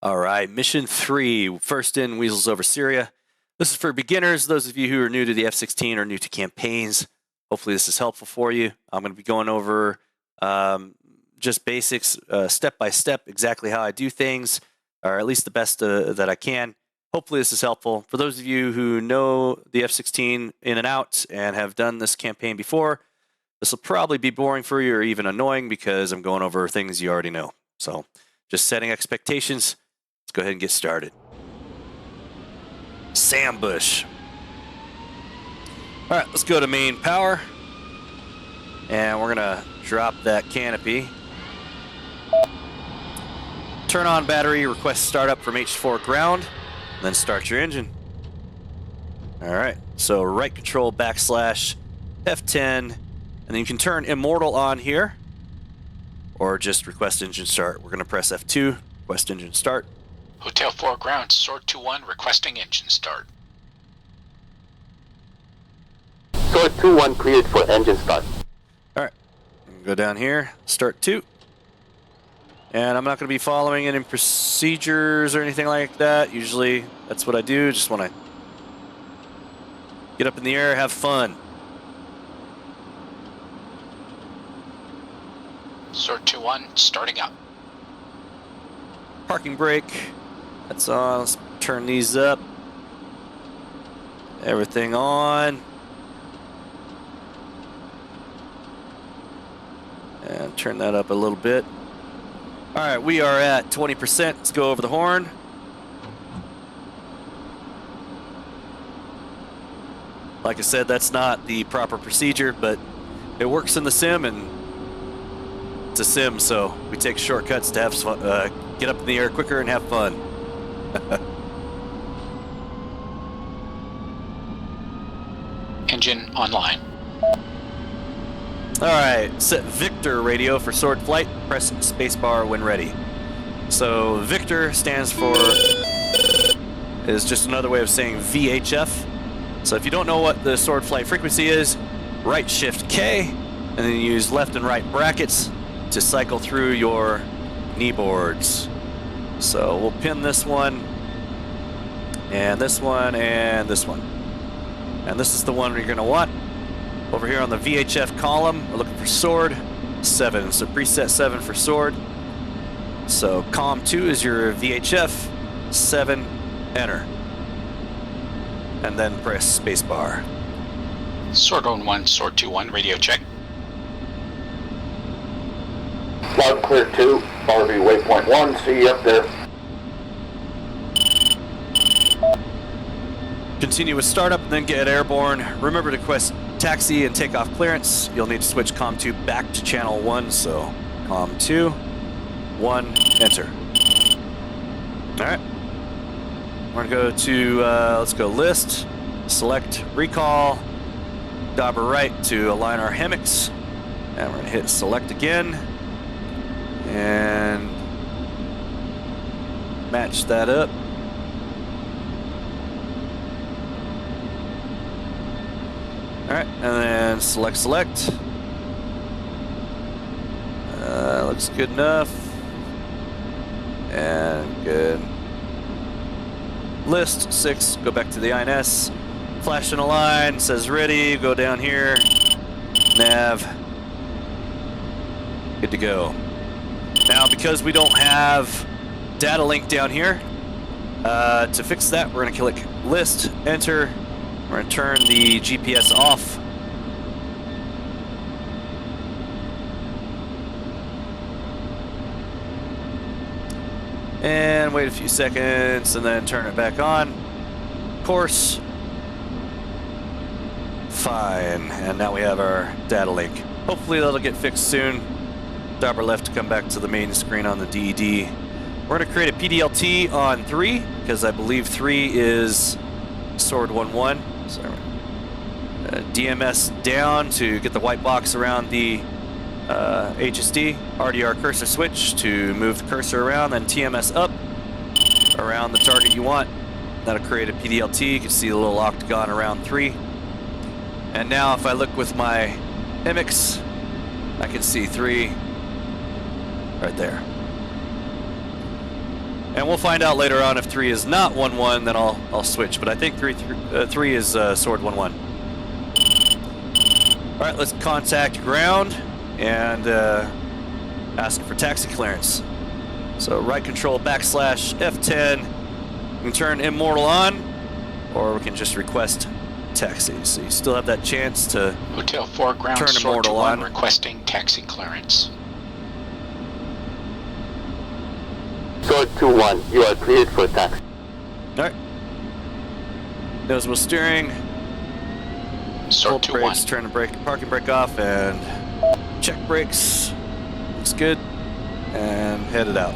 All right, mission 3, first in, Weasels over Syria. This is for beginners, those of you who are new to the F-16 or new to campaigns. Hopefully this is helpful for you. I'm going to be going over just basics, step by step, exactly how I do things, or at least the best that I can. Hopefully this is helpful. For those of you who know the F-16 in and out and have done this campaign before, this will probably be boring for you or even annoying because I'm going over things you already know. So just setting expectations. Let's go ahead and get started. Sambush. All right, let's go to main power. And we're gonna drop that canopy. Turn on battery, request startup from H4 ground, and then start your engine. All right, so right control /F10, and then you can turn immortal on here, or just request engine start. We're gonna press F2, request engine start. Hotel 4 ground, Sword 2-1, requesting engine start. Sword 2-1 cleared for engine start. All right, go down here, start 2. And I'm not going to be following any procedures or anything like that. Usually that's what I do, just want to get up in the air, have fun. Sword 2-1, starting up. Parking brake, that's on. Let's turn these up. Everything on. And turn that up a little bit. All right, we are at 20%. Let's go over the horn. Like I said, that's not the proper procedure, but it works in the sim, and it's a sim, so we take shortcuts to have fun, get up in the air quicker and have fun. Engine online. All right, set Victor radio for sword flight. Press spacebar when ready. So Victor stands for, is just another way of saying VHF. So if you don't know what the sword flight frequency is, right shift K, and then use left and right brackets to cycle through your knee boards. So we'll pin this one, and this one, and this one. And this is the one you're gonna want. Over here on the VHF column, we're looking for sword 7. So preset 7 for sword. So COM 2 is your VHF, 7, enter. And then press spacebar. Sword 1, Sword 2-1, radio check. Cloud clear 2, RV Waypoint 1, see you up there. Continue with startup and then get airborne. Remember to request taxi and takeoff clearance. You'll need to switch COM 2 back to channel 1, so COM 2, 1, enter. All right. We're gonna go to, let's go list, select recall, dauber right to align our hammocks, and we're gonna hit select again, and match that up. All right, and then select. Looks good enough. And good. List 6, go back to the INS. Flash in a line, says ready, go down here. Nav. Good to go. Now, because we don't have data link down here, to fix that, we're gonna click list, enter. We're going to turn the GPS off. And wait a few seconds and then turn it back on. Course. Fine. And now we have our data link. Hopefully that'll get fixed soon. Dauber left to come back to the main screen on the DED. We're going to create a PDLT on 3 because I believe 3 is sword 1-1. So, DMS down to get the white box around the HSD. RDR cursor switch to move the cursor around, then TMS up around the target you want. That'll create a PDLT. You can see the little octagon around 3. And now if I look with my mimics, I can see 3 right there. And we'll find out later on if 3 is not 1-1, then I'll switch. But I think 3 is sword 1-1. All right, let's contact ground and ask for taxi clearance. So right control backslash F10. We can turn Immortal on, or we can just request taxi. So you still have that chance to Hotel 4 ground turn Sword Immortal 2-1 on. requesting taxi clearance. Sword 2-1, you are cleared for taxi. Alright. Nose wheel steering. Sword Hold brakes, 2-1. turn the brake, parking brake off, and check brakes. Looks good. And headed out.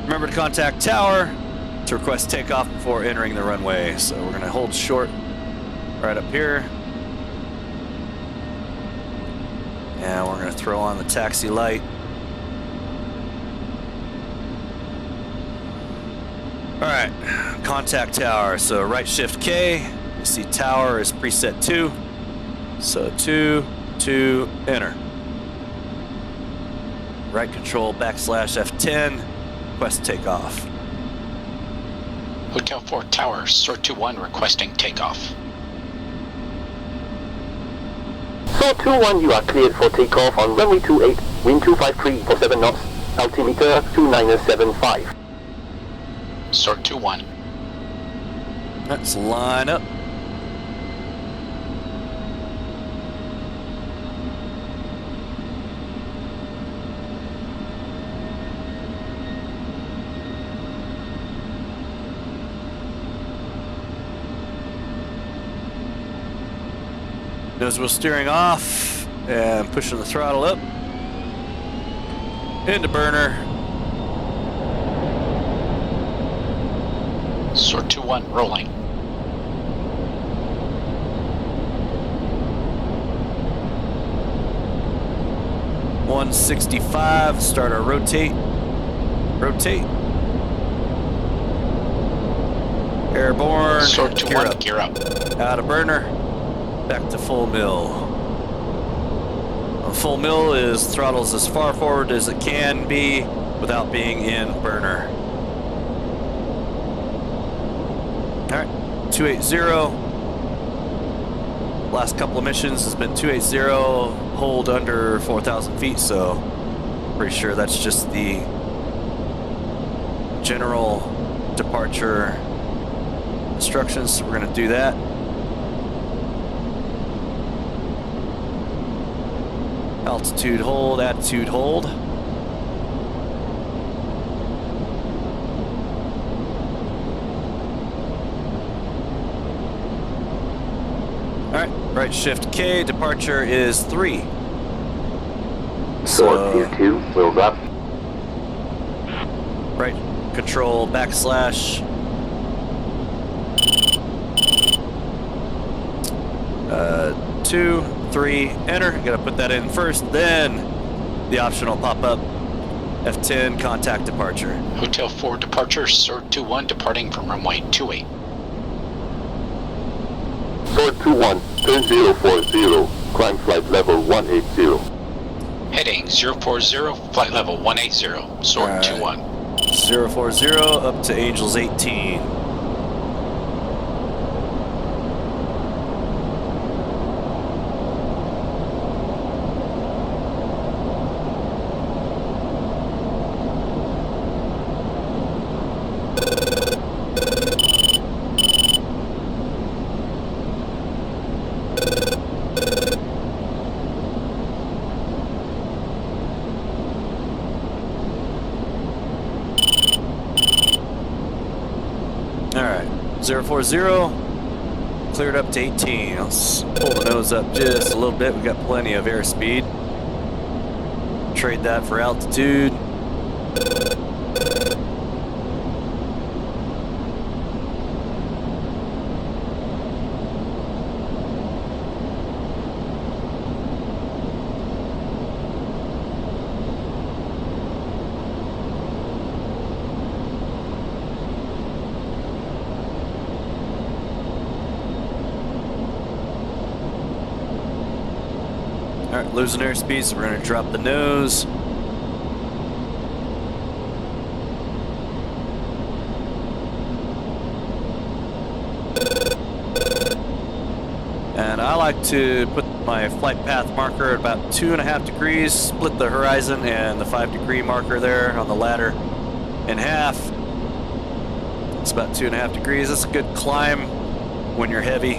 Remember to contact tower to request takeoff before entering the runway. So we're going to hold short right up here. And we're going to throw on the taxi light. Alright, contact tower. So right shift K. You see tower is preset 2. So 2, enter. Right control backslash F10. Request takeoff. Hotel 4 tower Sword 2-1 requesting takeoff. Sword 2-1, you are cleared for takeoff on runway 28, wind 253 for 7 knots, altimeter 2975. Sword 2-1. Let's line up. Nose wheel steering off and pushing the throttle up into burner. Sword 2-1 rolling. .165, start our rotate. Rotate. Airborne. Sword Gear 2-1 up. gear up. Out of burner. Back to full mill. Full mill is throttles as far forward as it can be without being in burner. Alright, 280. Last couple of missions has been 280, hold under 4,000 feet, so pretty sure that's just the general departure instructions, so we're going to do that. Altitude hold, attitude hold. Alright, right shift K, departure is 3. Sword 2-2, will up. Right control backslash 2, 3, enter. Gotta put that in first, then the option will pop up. F10, contact departure. Hotel 4 departure Sword 2-1 departing from runway 28. Sword 2-1, turn 040, climb flight level 180. Heading 040, flight level 180. Sword Alright. 2-1. 040 up to Angels 18. Alright, 040, cleared up to 18. Let's pull the nose up just a little bit. We've got plenty of airspeed. Trade that for altitude. Alright, losing airspeed, so we're going to drop the nose. like to put my flight path marker at about 2.5 degrees, split the horizon and the 5-degree marker there on the ladder in half. It's about 2.5 degrees. That's a good climb when you're heavy.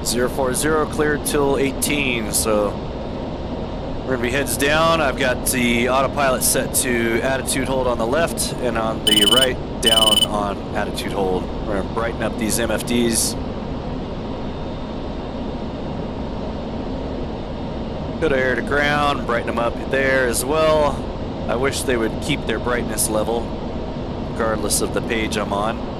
.040 cleared till 18, so we're gonna be heads down. I've got the autopilot set to attitude hold on the left, and on the right, down on attitude hold. We're gonna brighten up these MFDs. Go to air to ground, brighten them up there as well. I wish they would keep their brightness level, regardless of the page I'm on.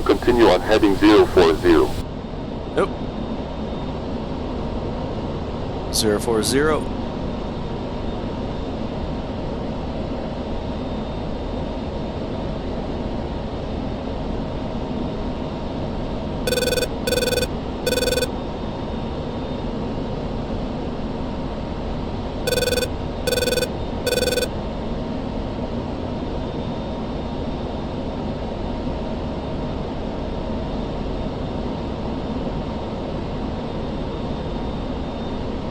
Continue on heading 040. Nope. 040.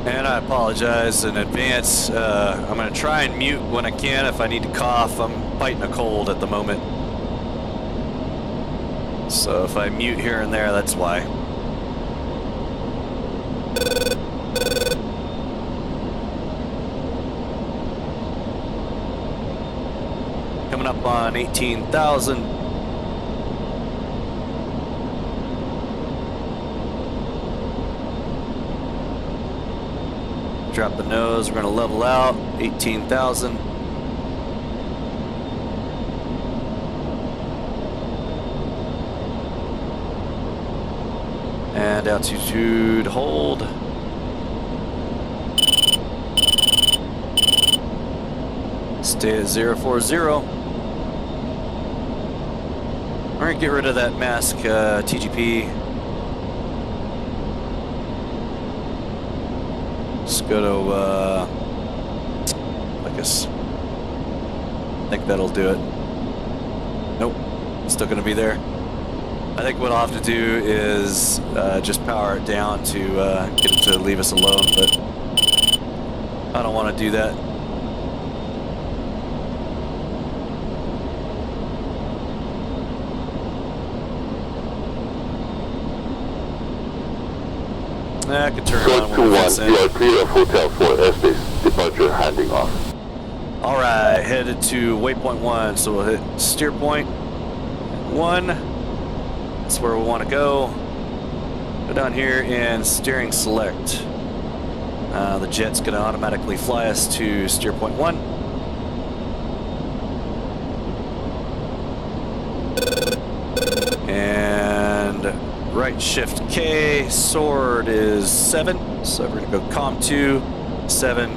And I apologize in advance. I'm going to try and mute when I can if I need to cough. I'm fighting a cold at the moment. So if I mute here and there, that's why. Coming up on 18,000. Drop the nose, we're going to level out, 18,000. And altitude hold. Stay at 040. We're going to get rid of that mask TGP. Just go to, I guess, I think that'll do it. Nope, still gonna be there. I think what I'll have to do is just power it down to get it to leave us alone, but I don't want to do that. I could turn around when we're in. You are clear of Hotel 4 airspace. Departure handing off. Alright, headed to Waypoint 1, so we'll hit steer point 1. That's where we want to go. Go down here and steering select. The jet's going to automatically fly us to steer point 1. And right shift K, sword is 7, so we're going to go comm 2, 7,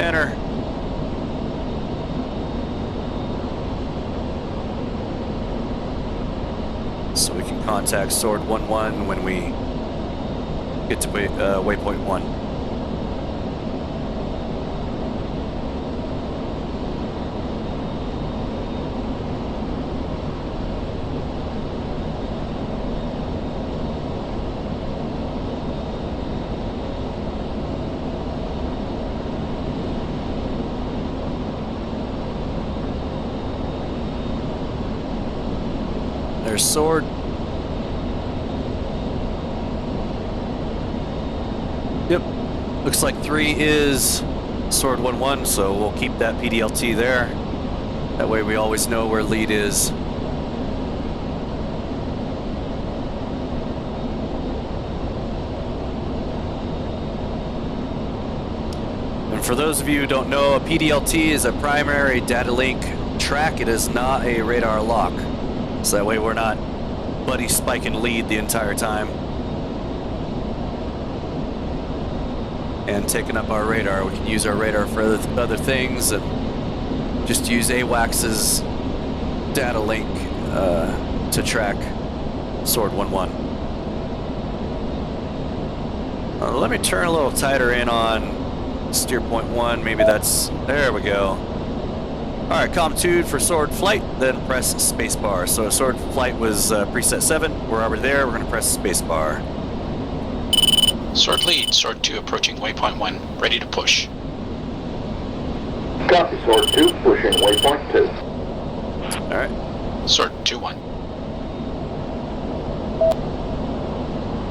enter. So we can contact sword 11 when we get to waypoint 1. There's sword. Yep. Looks like 3 is sword 11, so we'll keep that PDLT there. That way we always know where lead is. And for those of you who don't know, a PDLT is a primary data link track. It is not a radar lock. So that way we're not buddy spiking lead the entire time. And taking up our radar. We can use our radar for other things and just use AWACS's data link to track Sword 1-1. Let me turn a little tighter in on steer point 1. Maybe that's, there we go. Alright, COM2 for Sword Flight, then press spacebar. So Sword Flight was preset 7. We're already there, we're going to press spacebar. Sword lead, Sword 2 approaching Waypoint 1, ready to push. Copy, Sword 2, pushing Waypoint 2. Alright. Sword 2-1.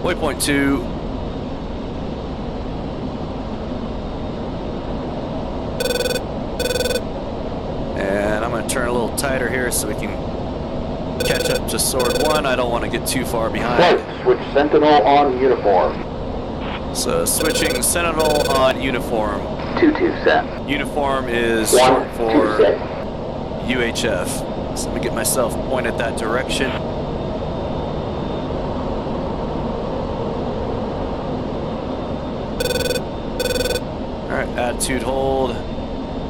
Waypoint 2. And I'm going to turn a little tighter here so we can catch up to Sword 1. I don't want to get too far behind. Flight, switch Sentinel on uniform. So switching Sentinel on uniform. 2-2 set. Uniform is 1-2 short for set. UHF. So let me get myself pointed that direction. Alright, attitude hold.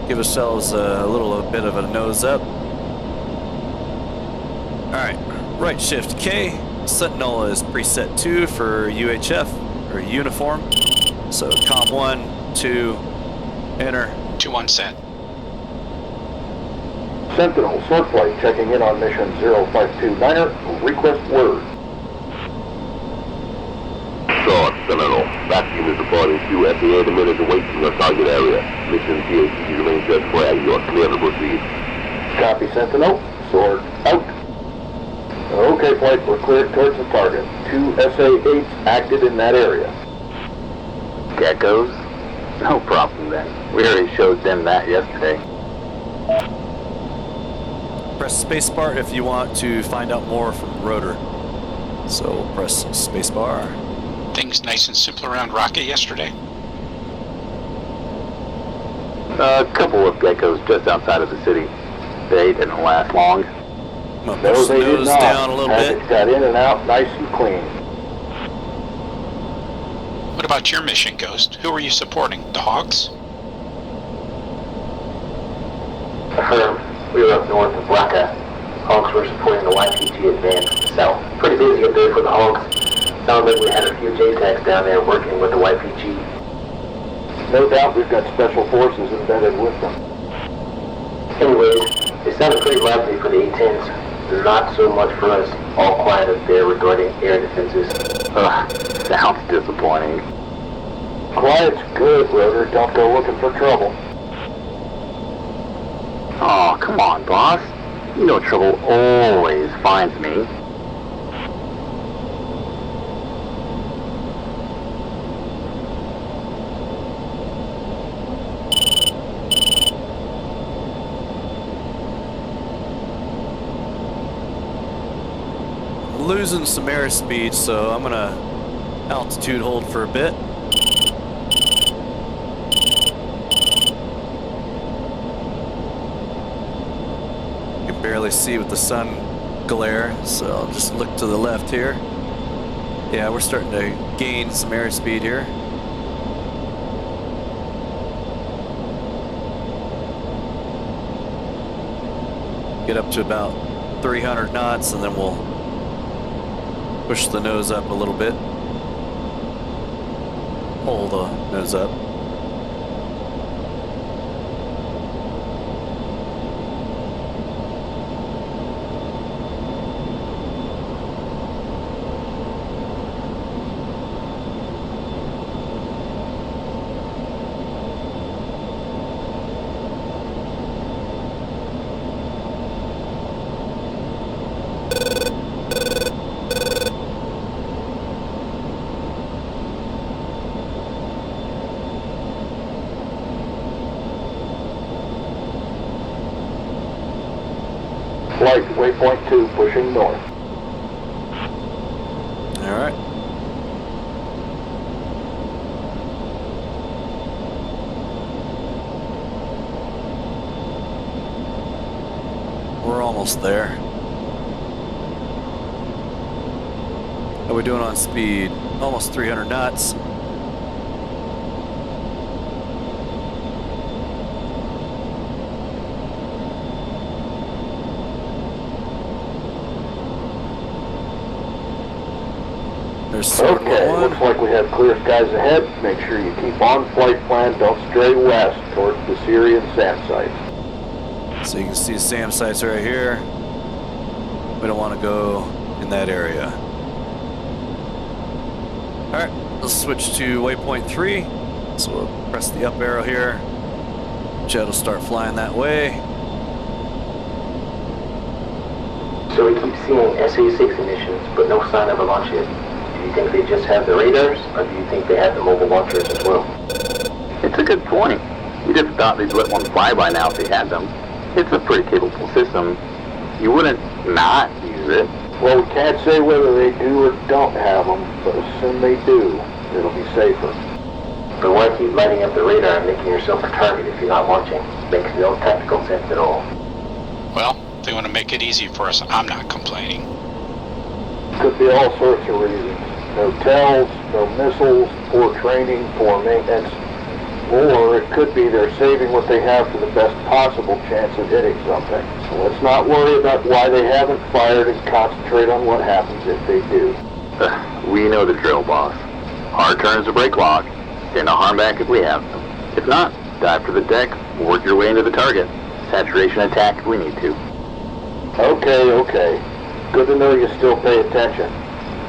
Give ourselves a little bit of a nose up. Alright, right shift K. Sentinel is preset 2 for UHF, or uniform. So COM 1, 2, enter. 2-1 set. Sentinel, Sword Flight, checking in on mission 0529er. Request word. Sword, Sentinel. Vacuum is departing to at the end of minute awaiting your target area. Mission PAC remains just flag. You are clear to proceed. Copy, Sentinel. Sword out. Okay, Flight, we're cleared towards the target. 2 SA-8s active in that area. Geckos? No problem then. We already showed them that yesterday. Press spacebar if you want to find out more from rotor. So press spacebar. Things nice and simple around Rocket yesterday. A couple of geckos just outside of the city. They didn't last long. I'm gonna push the nose down a little bit. It got in and out nice and clean. What about your mission, Ghost? Who were you supporting? The Hogs? Affirm. We were up north of Raqqa. Hogs were supporting the YPG advance south. Pretty busy up there for the Hogs. Sounds like we had a few JTACs down there working with the YPG. No doubt we've got special forces embedded with them. Anyways, it sounded pretty lively for the A-10s. Not so much for us. All quiet up there regarding air defenses. Sounds disappointing. Quiet's good, Rotor. Don't go looking for trouble. Oh, come on, boss. You know trouble always finds me. Losing some airspeed, so I'm gonna altitude hold for a bit. You can barely see with the sun glare, so I'll just look to the left here. Yeah, we're starting to gain some airspeed here. Get up to about 300 knots and then we'll push the nose up a little bit. Pull the nose up. Flight, Waypoint 2, pushing north. Alright. We're almost there. How are we doing on speed? Almost 300 knots. There's Okay, looks like we have clear skies ahead. Make sure you keep on flight plan. Don't stray west towards the Syrian SAM sites. So you can see the SAM sites right here. We don't want to go in that area. Alright, let's switch to waypoint 3. So we'll press the up arrow here. Jet will start flying that way. So we keep seeing SA-6 emissions, but no sign of a launch yet. Do you think they just have the radars, or do you think they have the mobile launchers as well? It's a good point. You'd have thought they'd let one fly by now if they had them. It's a pretty capable system. You wouldn't not use it. Well, we can't say whether they do or don't have them, but assume they do. It'll be safer. But why keep lighting up the radar and making yourself a target if you're not launching? Makes no tactical sense at all. Well, they want to make it easy for us. I'm not complaining. Could be all sorts of reasons. No tells, no missiles, poor training, poor maintenance. Or it could be they're saving what they have for the best possible chance of hitting something. So let's not worry about why they haven't fired and concentrate on what happens if they do. We know the drill, boss. Hard turns to break lock. Stand no harm back if we have them. If not, dive for the deck, work your way into the target. Saturation attack if we need to. Okay. Good to know you still pay attention.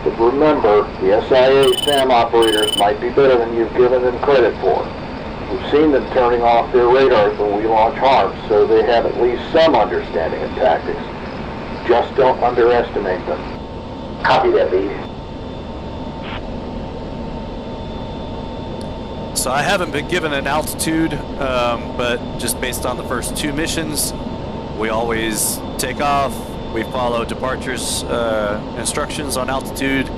But remember, the SIA SAM operators might be better than you've given them credit for. We've seen them turning off their radars when we launch harms, so they have at least some understanding of tactics. Just don't underestimate them. Copy that, lead. So I haven't been given an altitude, but just based on the first 2 missions, we always take off. We follow departures instructions on altitude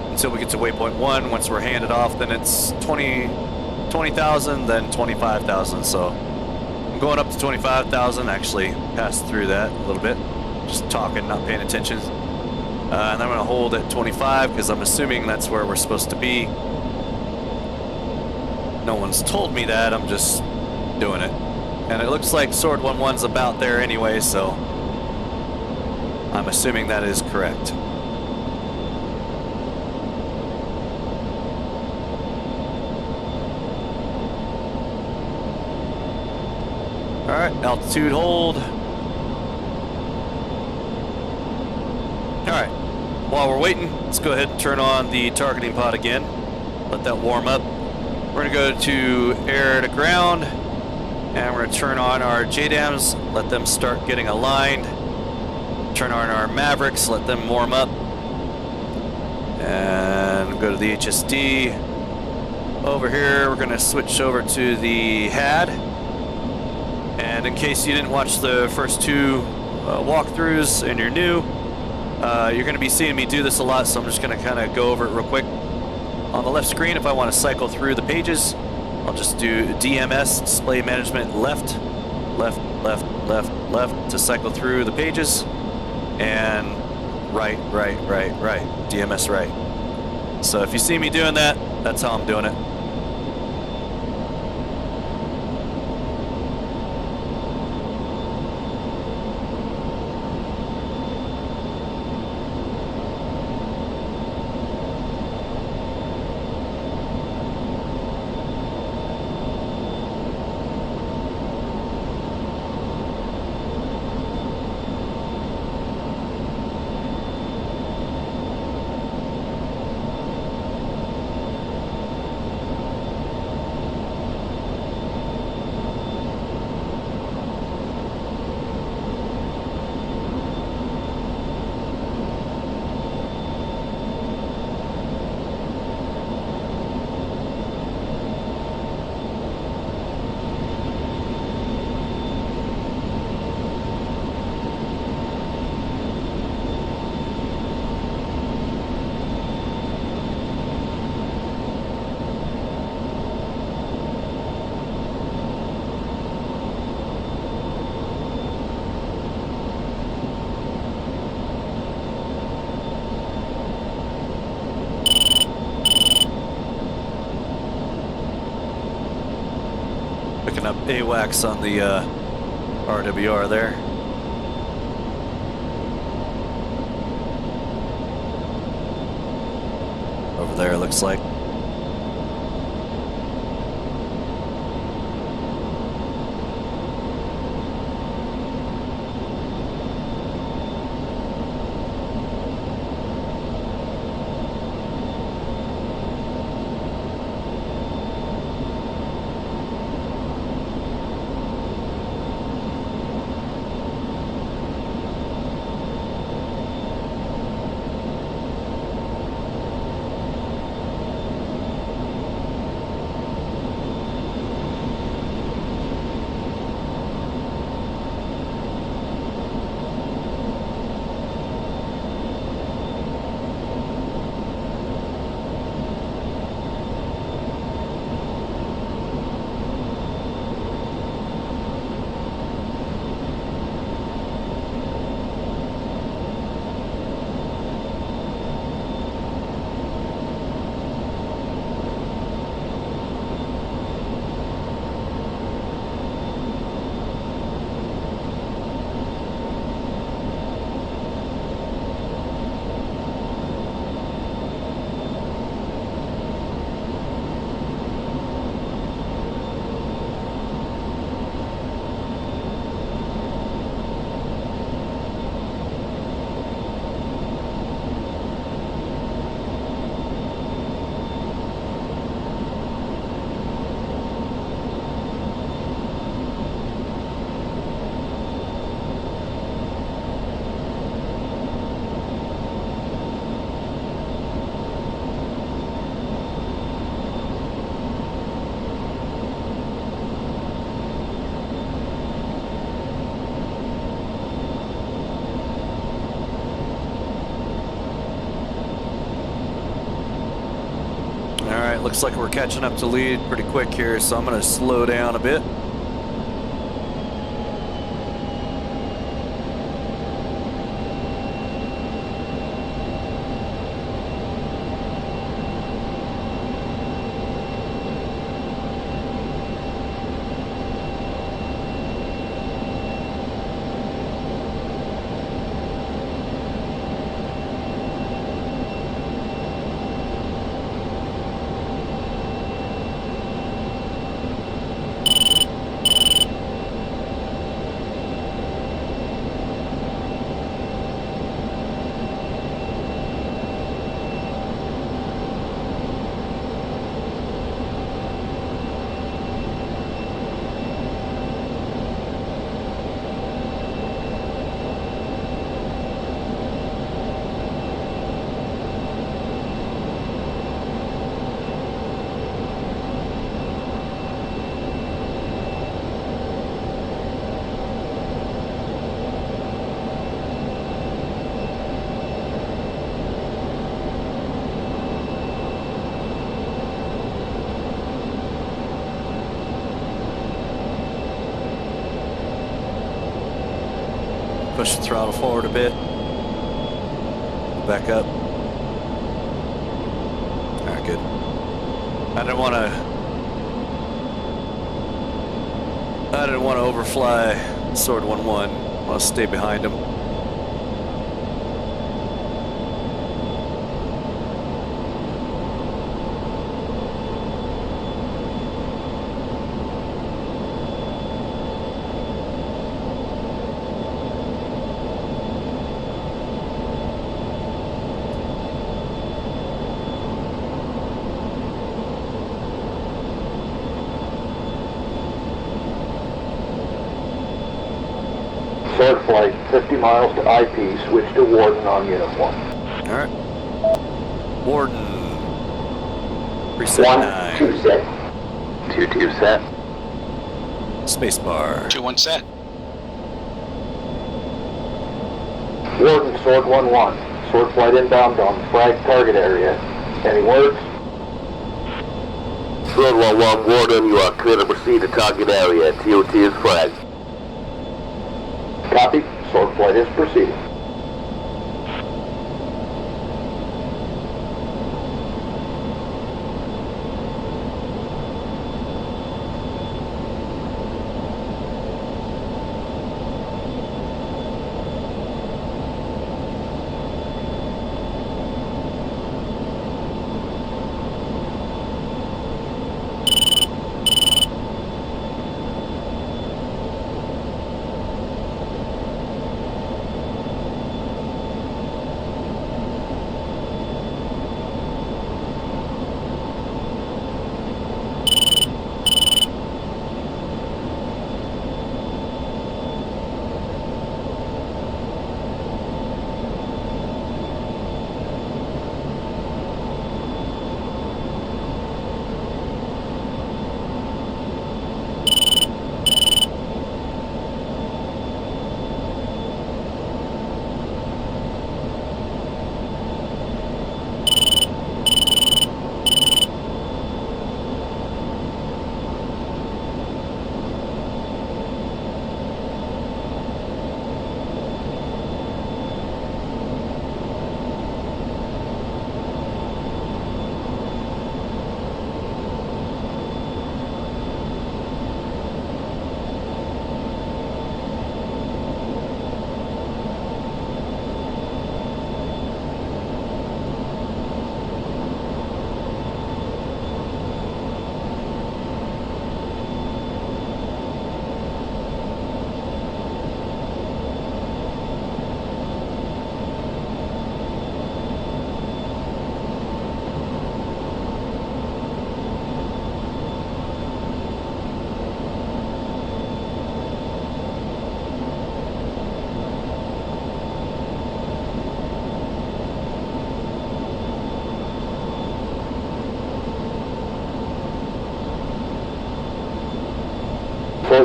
until we get to waypoint 1. Once we're handed off, then it's 20,000, then 25,000. So I'm going up to 25,000. Actually passed through that a little bit, just talking, not paying attention. And I'm going to hold at 25 because I'm assuming that's where we're supposed to be. No one's told me that. I'm just doing it. And it looks like Sword 1-1's about there anyway, so I'm assuming that is correct. Alright, altitude hold. Alright, while we're waiting, let's go ahead and turn on the targeting pod again. Let that warm up. We're going to go to air to ground, and we're going to turn on our JDAMs, let them start getting aligned. Turn on our Mavericks, let them warm up, and go to the HSD. Over here, we're going to switch over to the HAD. And in case you didn't watch the first 2 walkthroughs and you're new, you're going to be seeing me do this a lot, so I'm just going to kind of go over it real quick. On the left screen, if I want to cycle through the pages, I'll just do DMS, display management, left to cycle through the pages. And right, DMS right. So if you see me doing that, that's how I'm doing it. AWACS on the RWR there. Over there, it looks like. Looks like we're catching up to lead pretty quick here, so I'm going to slow down a bit. Push the throttle forward a bit. Back up. Alright, good. I didn't want to overfly Sword 1-1. I want to stay behind him. Sword flight, 50 miles to IP, switch to Warden on Unit 1. Alright. Warden. Preset 9. 2 set. 2-2 set. Spacebar. 2-1 set. Warden, Sword 1-1. Sword flight inbound on frag target area. Any words? Sword 1-1, Warden, you are clear to proceed to target area. TOT is flagged. Copy. Sword flight is proceeding.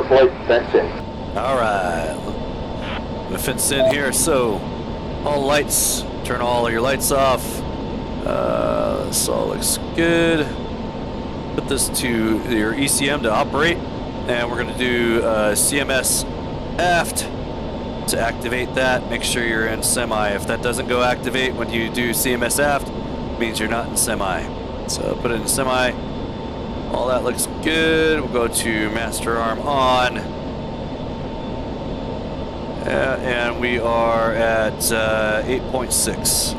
flight fence in. Alright. I'm gonna fence in here, so all lights, turn all your lights off. This all looks good. Put this to your ECM to operate, and we're gonna do CMS aft to activate that. Make sure you're in semi. If that doesn't go activate when you do CMS aft, it means you're not in semi. So put it in semi. All that looks good. We'll go to master arm on. And we are at 8.6.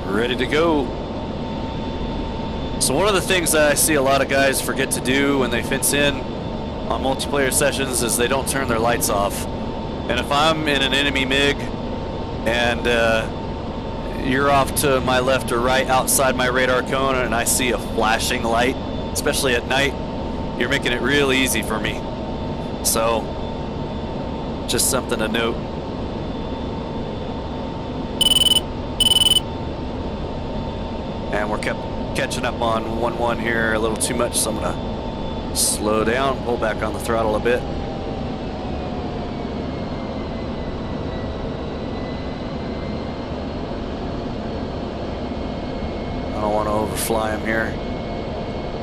Ready to go. So one of the things that I see a lot of guys forget to do when they fence in on multiplayer sessions is they don't turn their lights off. And if I'm in an enemy MiG and you're off to my left or right outside my radar cone and I see a flashing light, especially at night, you're making it real easy for me. So just something to note. And we're catching up on 1-1 here a little too much, so I'm gonna slow down, pull back on the throttle a bit. I don't want to overfly him here.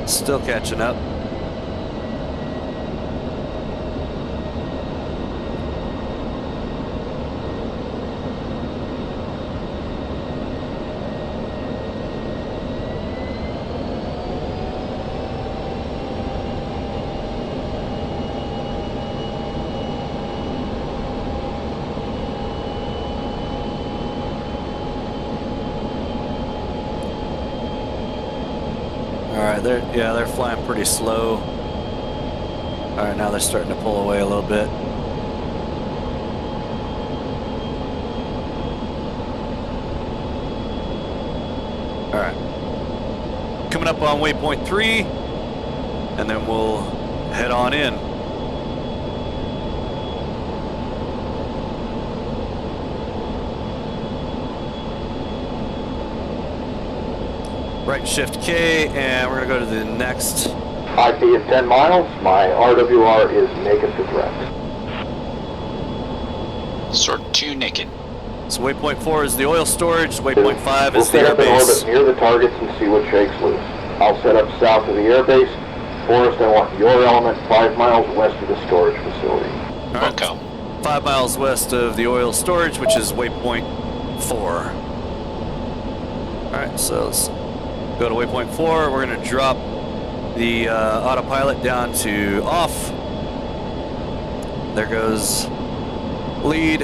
Still catching up. They're flying pretty slow. All right, now they're starting to pull away a little bit. All right, coming up on waypoint 3, and then we'll head on in. Right shift K, and we're gonna go to the next. IP at 10 miles. My RWR is naked to threat. Sort 2 naked. So waypoint 4 is the oil storage. Waypoint 5 is the We'll set up in airbase. orbit near the targets and see what shakes loose. I'll set up south of the airbase. Forrest, I want your element 5 miles west of the storage facility. All right. Bunko. 5 miles west of the oil storage, which is waypoint 4. All right, so let's go to waypoint 4. We're going to drop the autopilot down to off. There goes lead.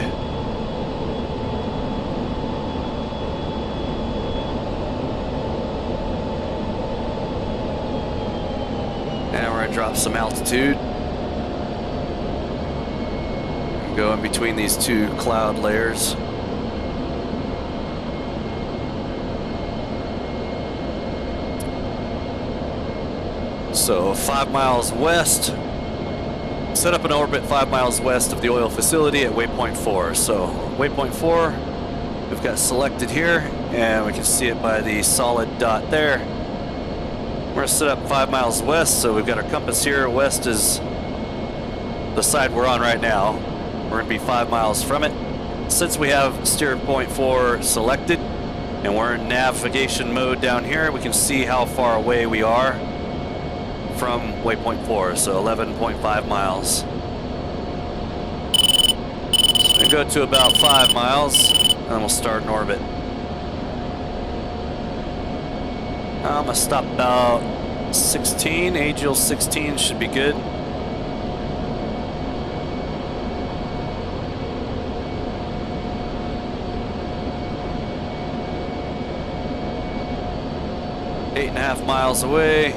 And we're going to drop some altitude. Go in between these two cloud layers. So 5 miles west, set up an orbit 5 miles west of the oil facility at waypoint 4. So waypoint 4, we've got selected here, and we can see it by the solid dot there. We're gonna set up 5 miles west, so we've got our compass here. West is the side we're on right now. We're gonna be 5 miles from it. Since we have steer point 4 selected, and we're in navigation mode down here, we can see how far away we are from waypoint 4, so 11.5 miles. And go to about 5 miles, and then we'll start in orbit. I'm gonna stop about 16, AGL 16 should be good. Eight and a half miles away.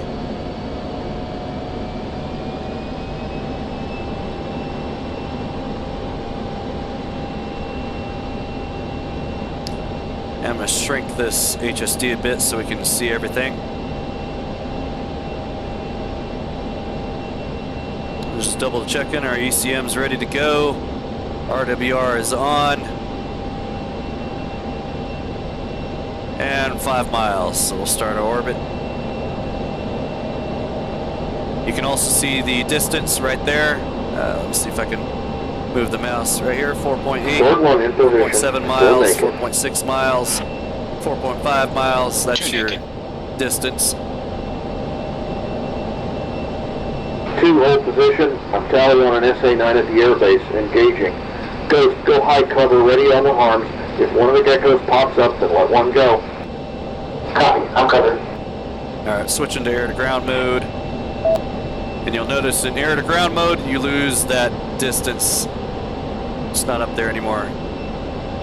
I'm going to shrink this HSD a bit so we can see everything. Just double checking, our ECM's ready to go. RWR is on. And 5 miles, so we'll start our orbit. You can also see the distance right there. Let me see if I can move the mouse right here. 4.8, 4.7 miles, 4.6 miles, 4.5 miles. That's your distance. 2, hold position. I'm tally on an SA-9 at the airbase, engaging. Go high cover, ready on the arms. If one of the geckos pops up, then let one go. Copy, I'm covered. Alright, switching to air-to-ground mode. And you'll notice in air-to-ground mode, you lose that distance. It's not up there anymore.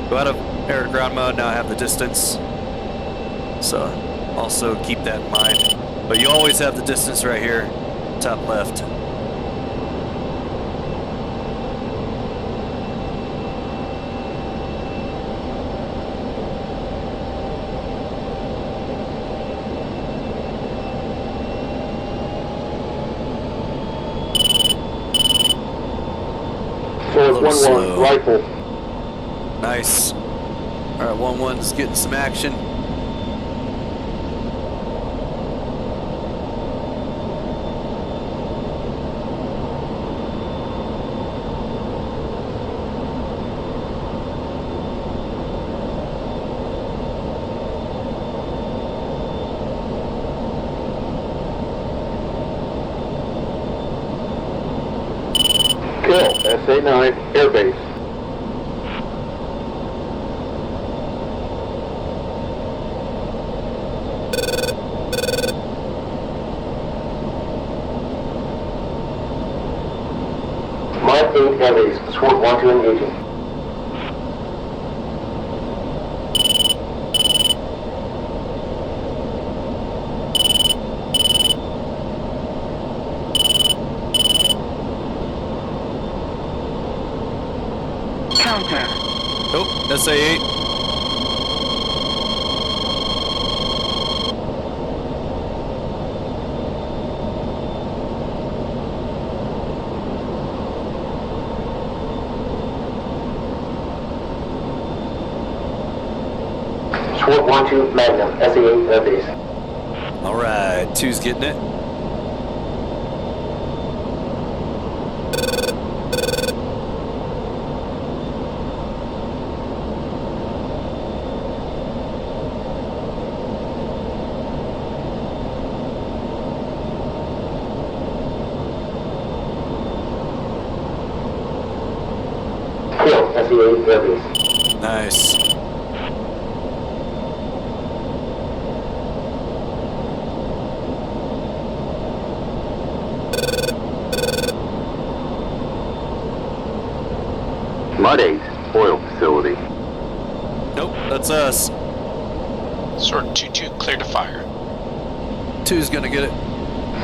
Go out of air-to-ground mode, now I have the distance. So, also keep that in mind. But you always have the distance right here, top left. Sword 1-1, rifle. Nice. Alright, 1-1's getting some action. Kill, SA-9, airbase. Mark 8 airbase, Sword 1-2 engaging. Oh, SA-8. Sword 1-2 Magnum, SA-8 airbase. Alright, 2's getting it. Kill, SA-8 airbase. Nice. Mud 8, oil facility. Nope, that's us. Sword 2-2, clear to fire. 2's gonna get it.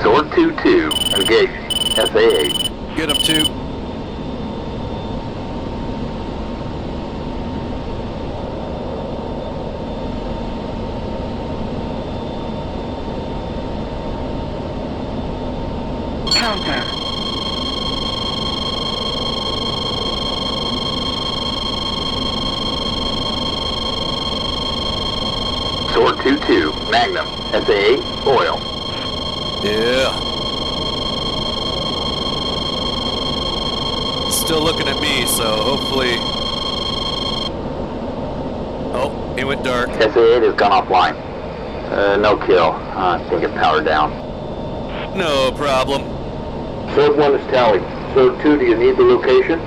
Sword 2-2, engage. SA-8. Get him, 2. Sword 2-2, Magnum. SA-8, oil. Yeah. Still looking at me, so hopefully... Oh, he went dark. SA-8 has gone offline. No kill. I think it's powered down. No problem. Sword 1 is tallied. Sword 2, do you need the location?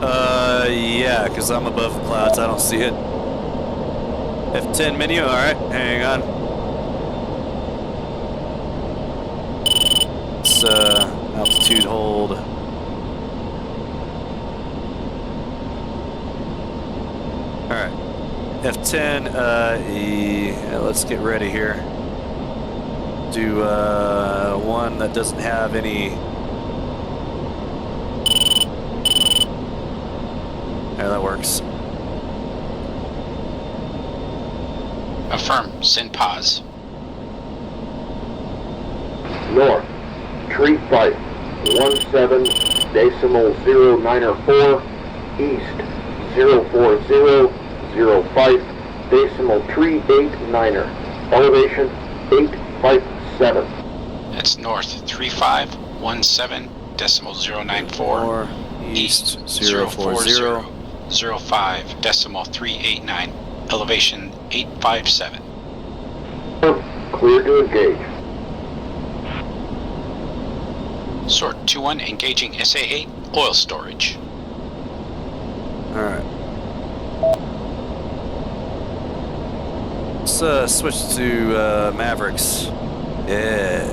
Yeah, because I'm above the clouds. I don't see it. F10 menu, alright, hang on. It's, altitude hold. Alright. F10, yeah, let's get ready here. Do, one that doesn't have any... Yeah, that works. Affirm, send pause. North. Tree fight. 17.094, east 04005.389er, elevation 857. That's north 3517.094, east 04005.389, elevation 857. Clear to engage. Sort 2-1 engaging SA-8 oil storage. Alright. Let's switch to Mavericks. Yeah.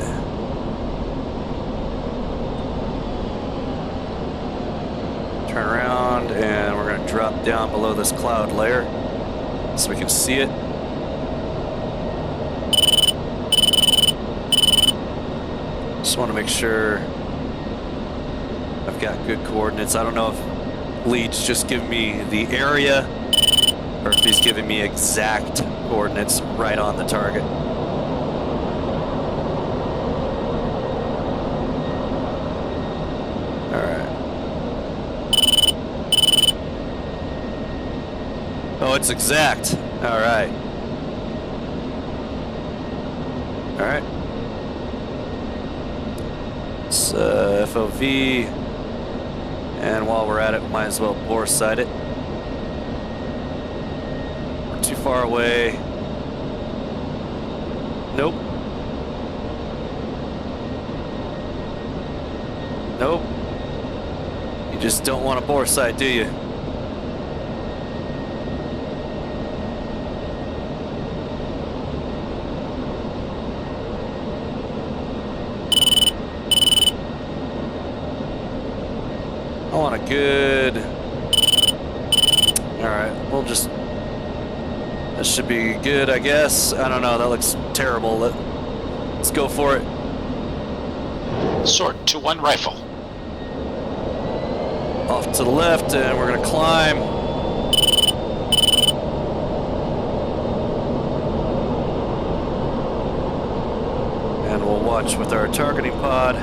Turn around and we're going to drop down below this cloud layer so we can see it. Just want to make sure I've got good coordinates. I don't know if Lead's just giving me the area or if he's giving me exact coordinates right on the target. Alright. Oh, it's exact. Alright. Alright. It's FOV. And while we're at it, might as well bore sight it. We're too far away. Nope. Nope. You just don't want to bore sight, do you? I want a good... Alright, we'll just... That should be good, I guess. I don't know, that looks terrible. Let's go for it. Sort 2-1 rifle. Off to the left, and we're gonna climb. And we'll watch with our targeting pod.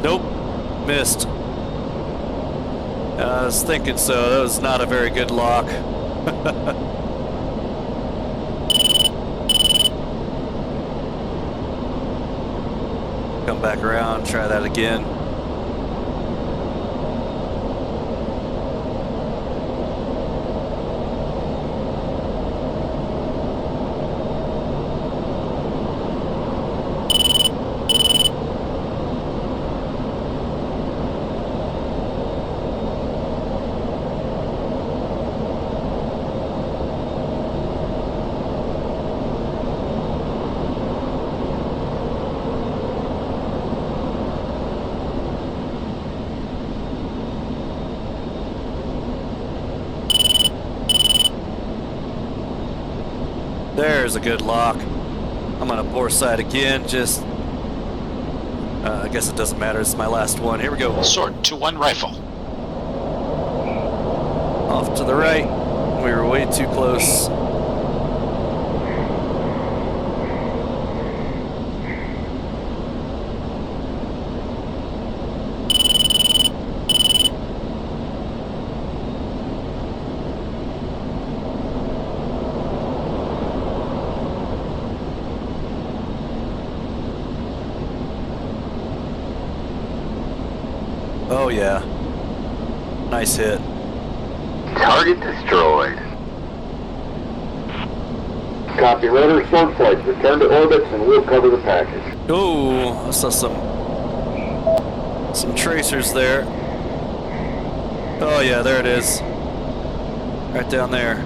Nope, missed. I was thinking so. That was not a very good lock. Come back around, try that again. There's a good lock. I'm gonna bore sight again, just... I guess it doesn't matter, it's my last one. Here we go. Sort 2-1 rifle. Off to the right. We were way too close. Oh yeah. Nice hit. Target destroyed. Copy, rudder, sword flight. Return to orbits and we'll cover the package. Oh, I saw some tracers there. Oh yeah, there it is. Right down there.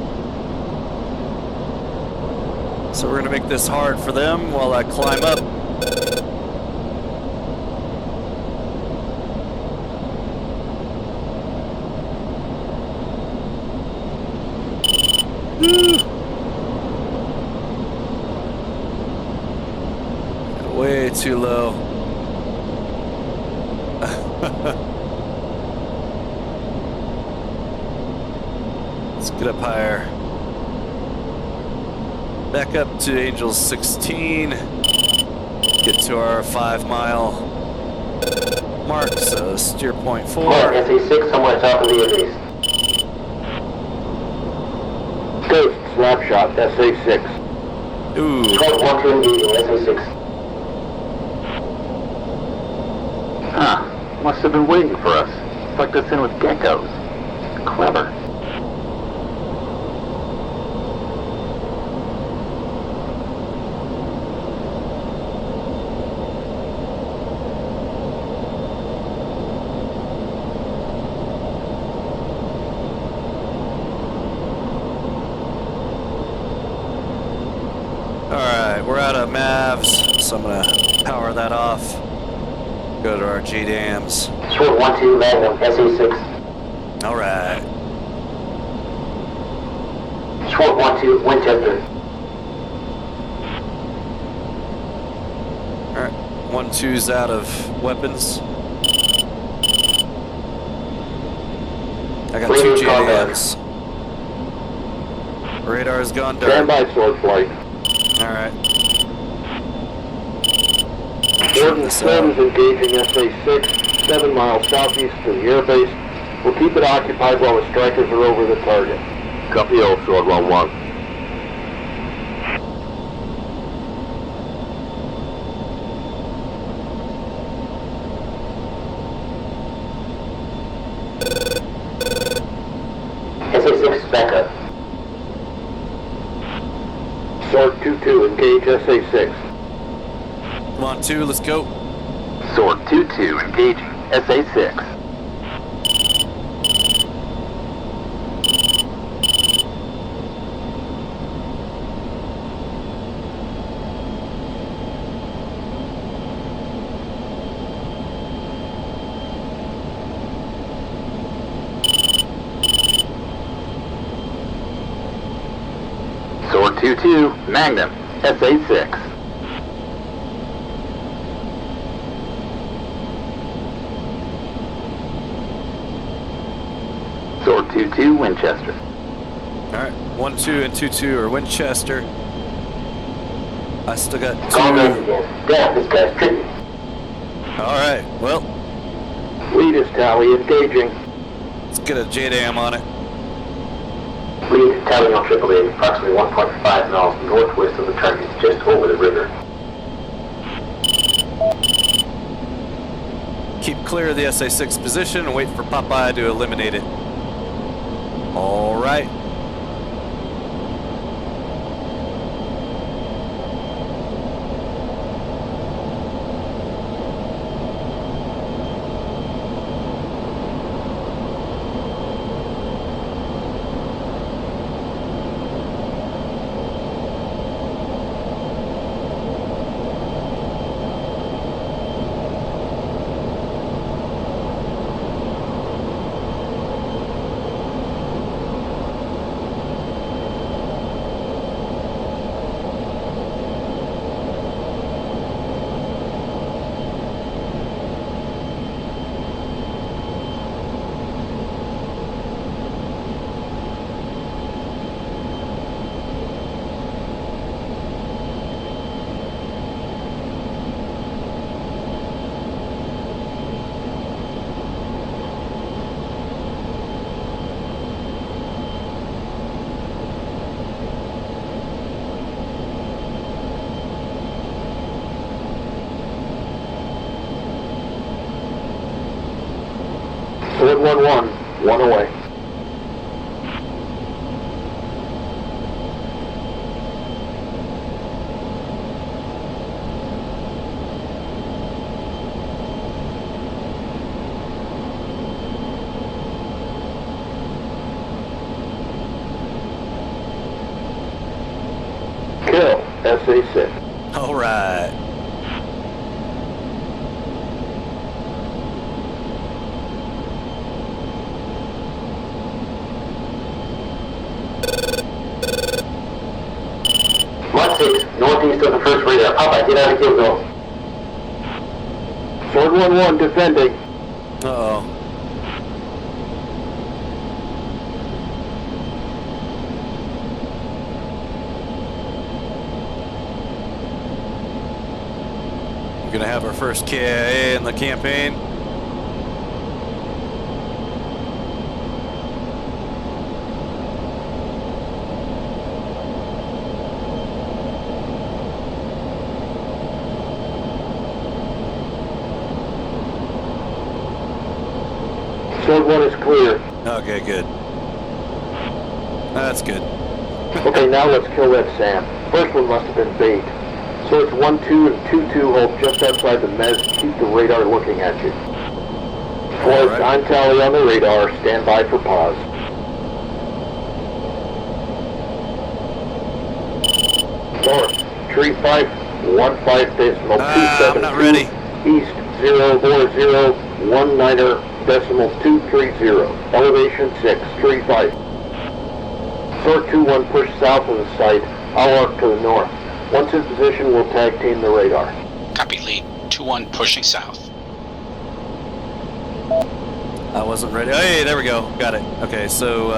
So we're gonna make this hard for them while I climb up. too low. Let's get up higher. Back up to Angels 16. Get to our 5-mile mark, so steer point 4. Mark, SA6, somewhere south of the Airbase. Ghost, slapshot, SA6. Ooh. 12-1 engaging, SA6. Huh. Must have been waiting for us. Sucked us in with geckos. Clever. Alright, we're out of MAVs, so I'm gonna power that off. Go to our GDAMs. Short 1-2, Magnum, SA6. Alright. Short 1-2, Winchester. Alright, 1-2's out of weapons. I got 2 Radio's gone down. GDAMs. Radar's gone Stand dark. by, sword flight. Alright. Warden Thread is engaging SA6, 7 miles southeast to the airbase. We'll keep it occupied while the strikers are over the target. Copy all, Sword 1-1. SA6, back up. Sword 2-2, engage SA6. Come on, 2, let's go. Sword 2-2 engaging SA6. Sword 2-2 Magnum SA6. Sword 2-2 Winchester. Alright, 1-2 and 2-2 are Winchester. I still got 2. Call guns again. Damn, this guy's tricky. Alright, well, Lead is tally, engaging. let's get a JDAM on it. Lead, tally on AAA, approximately 1.5 miles northwest of the target, just over the river. Keep clear of the SA-6 position and wait for Popeye to eliminate it. Alright. Sword 1-1, 1 away. Kill, SA6. Alright. Mark 6, northeast of the first radar. Popeye, get out of kill zone. Sword 1-1 defending. Uh-oh. We're gonna have our first KIA in the campaign. Sword 1 is clear. Okay, good. That's good. Okay, now let's kill that SAM. First one must have been bait. Swords 1-2 and 2-2 hold just outside the mez. Keep the radar looking at you. Force, Right. time tally on the radar. Stand by for pause. North, tree 515.272. I'm not ready. East 04019.230. Elevation 6, tree 5. Sword 2-1 push south of the site. I'll arc to the north. Once in position, we'll tag team the radar. Copy lead. 2-1 pushing south. I wasn't ready. Hey, there we go. Got it. Okay, so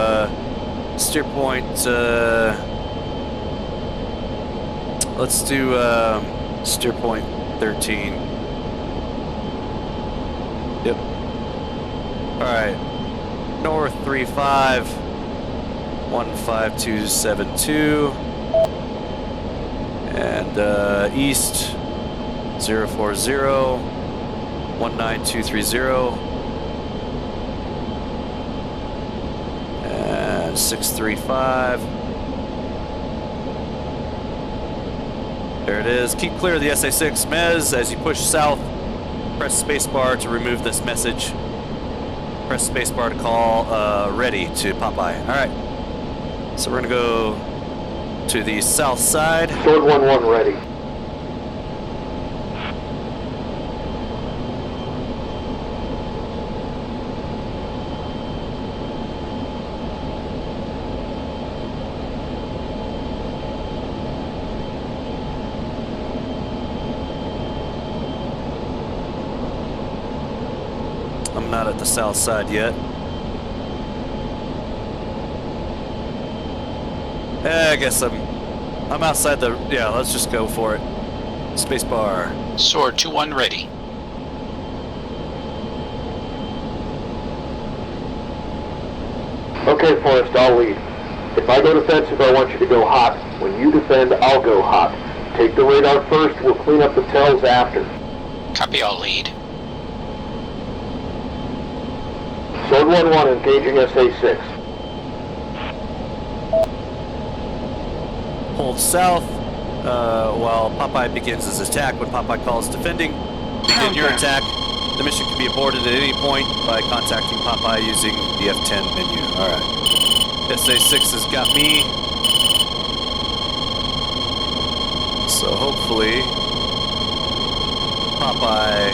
steer point. Let's do steer point 13. Yep. All right. North 35 15272 and east 040 19230. 635. There it is. Keep clear of the SA-6 mez as you push south. Press spacebar to remove this message. Press spacebar to call ready to Popeye. All right. So we're gonna go to the south side. Sword 1-1 ready. I'm not at the south side yet. I guess I'm outside the, yeah, let's just go for it. Spacebar. Sword 2-1 ready. Okay, Forrest, I'll lead. If I go defensive, I want you to go hot. When you defend, I'll go hot. Take the radar first, we'll clean up the tells after. Copy, I'll lead. Sword 1-1 engaging SA-6. Hold south while Popeye begins his attack. When Popeye calls defending, begin your attack. The mission can be aborted at any point by contacting Popeye using the F10 menu. Alright. SA-6 has got me. So hopefully Popeye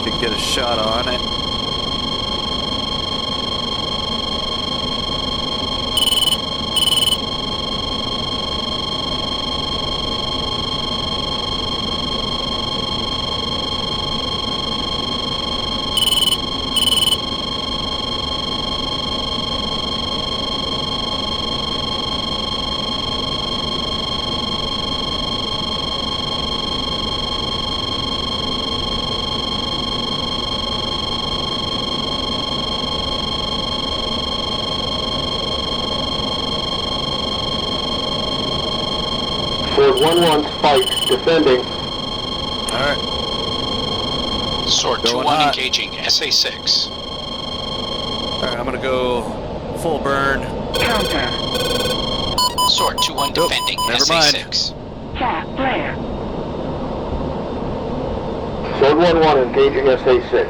can get a shot on it. Sword 1-1 spike, defending. Alright. Sword Going 2-1 hot. engaging SA-6. Alright, I'm gonna go full burn. Sword 2-1 defending never mind. SA-6. Flare. Sword 1-1 engaging SA-6.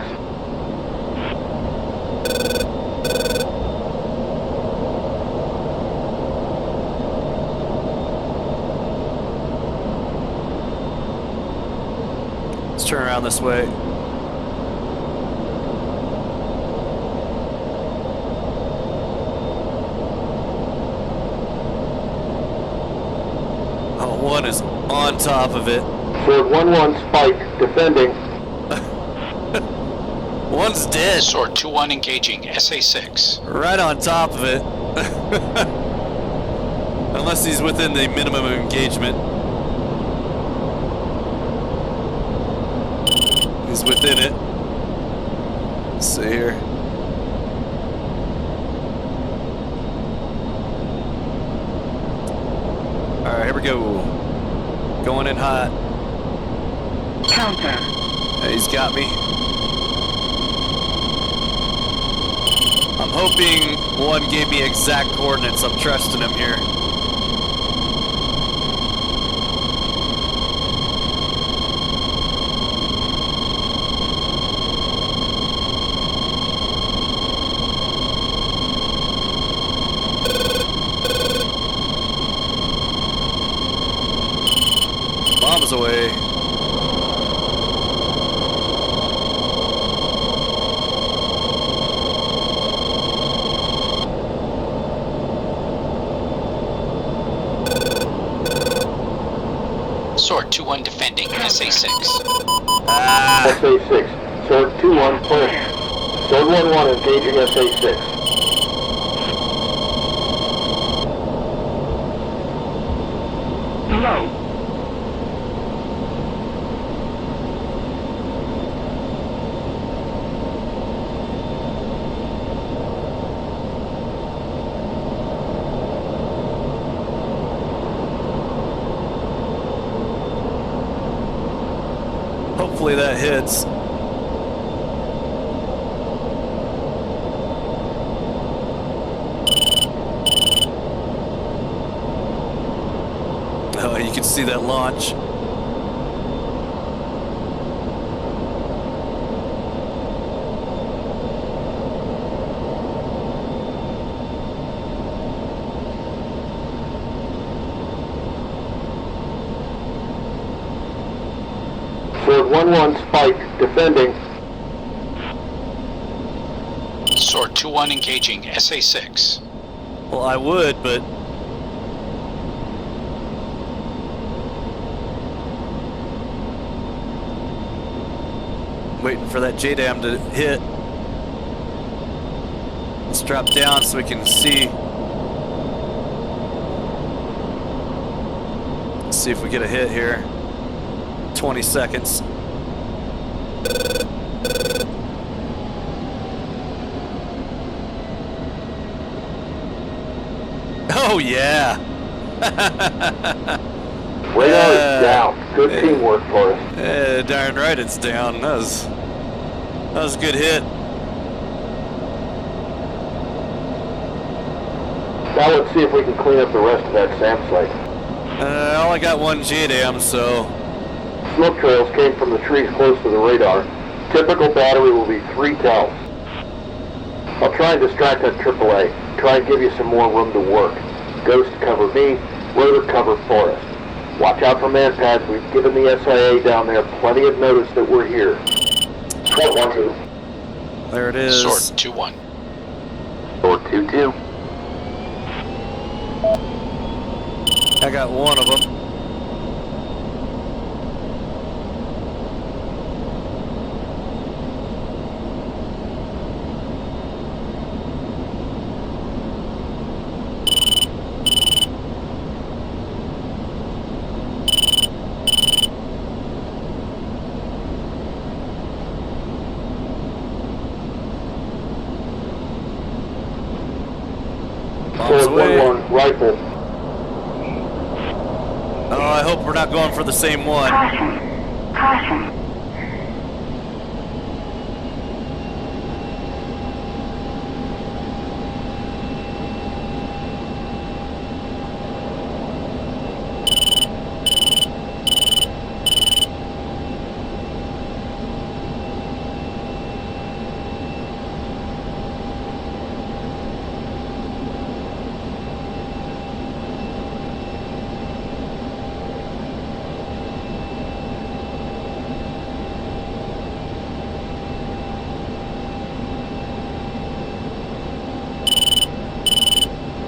Let's turn around this way. Oh, one is on top of it. Sword 1-1 Spike, defending. One's dead. Sword 2-1 engaging SA-6. Right on top of it. Unless he's within the minimum of engagement. He's within it. Let's see here. Alright, here we go. Going in hot. Counter. He's got me. I'm hoping one gave me exact coordinates. I'm trusting him here. Bombs away. Sword 2-1 defending SA-6. SA-6. Sword 2-1 push. Sword 1-1 engaging SA-6. Low. Hopefully that hits. Oh, you can see that launch. Sword 1-1 Spike, defending. Sword 2-1 engaging SA-6. Well, I would, but waiting for that JDAM to hit. Let's drop down so we can see. Let's see if we get a hit here. 20 seconds. Oh yeah. Radar is down. Good teamwork for us. Darn right it's down. That was a good hit. Now let's see if we can clean up the rest of that SAM site. I only got one JDAM, so Smoke trails came from the trees close to the radar. Typical battery will be 3 tells. I'll try and distract that AAA. Try and give you some more room to work. Ghost cover me, rotor cover Forest. Watch out for man pads. We've given the SIA down there plenty of notice that we're here. Sword 1-2. there it is. Sword 2-1. Sword 2-2. I got one of them. Sword 1-1 rifle. Oh, I hope we're not going for the same one. Caution. Caution.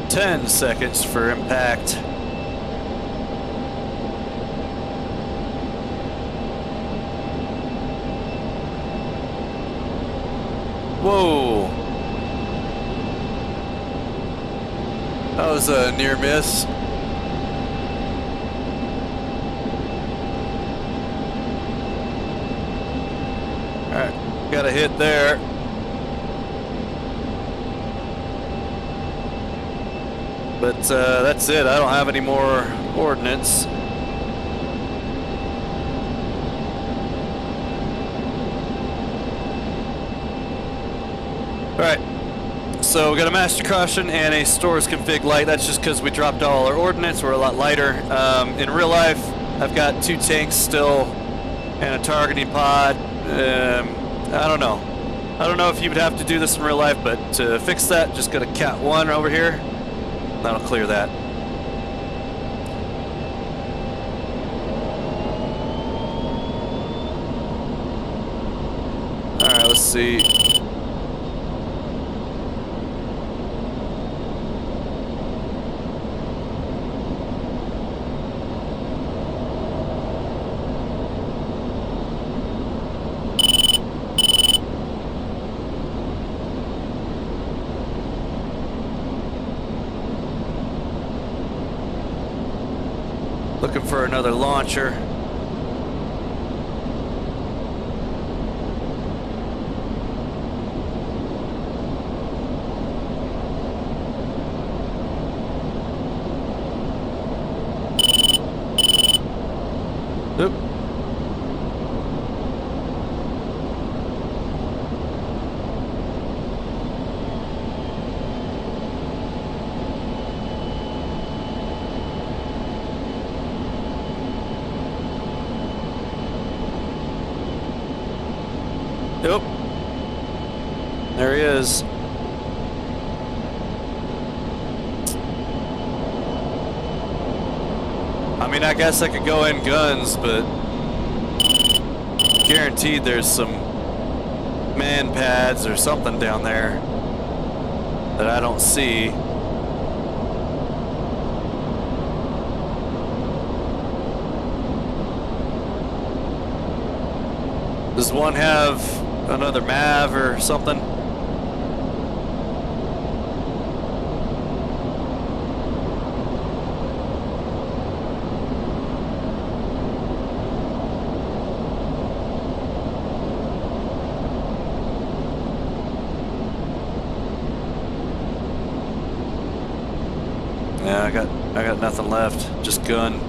Ten seconds for impact. Whoa. That was a near miss. Alright, got a hit there. But that's it. I don't have any more ordnance. Alright, so we got a master caution and a stores config light. That's just because we dropped all our ordnance. We're a lot lighter. In real life, I've got 2 tanks still and a targeting pod. I don't know. I don't know if you would have to do this in real life, but to fix that, just got a Cat 1 over here. That'll clear that. Alright, let's see. Looking for another launcher. Oop. Yep. There he is. I mean, I guess I could go in guns, but guaranteed there's some man pads or something down there that I don't see. Does one have another MAV or something? Yeah, I got nothing left. Just gun.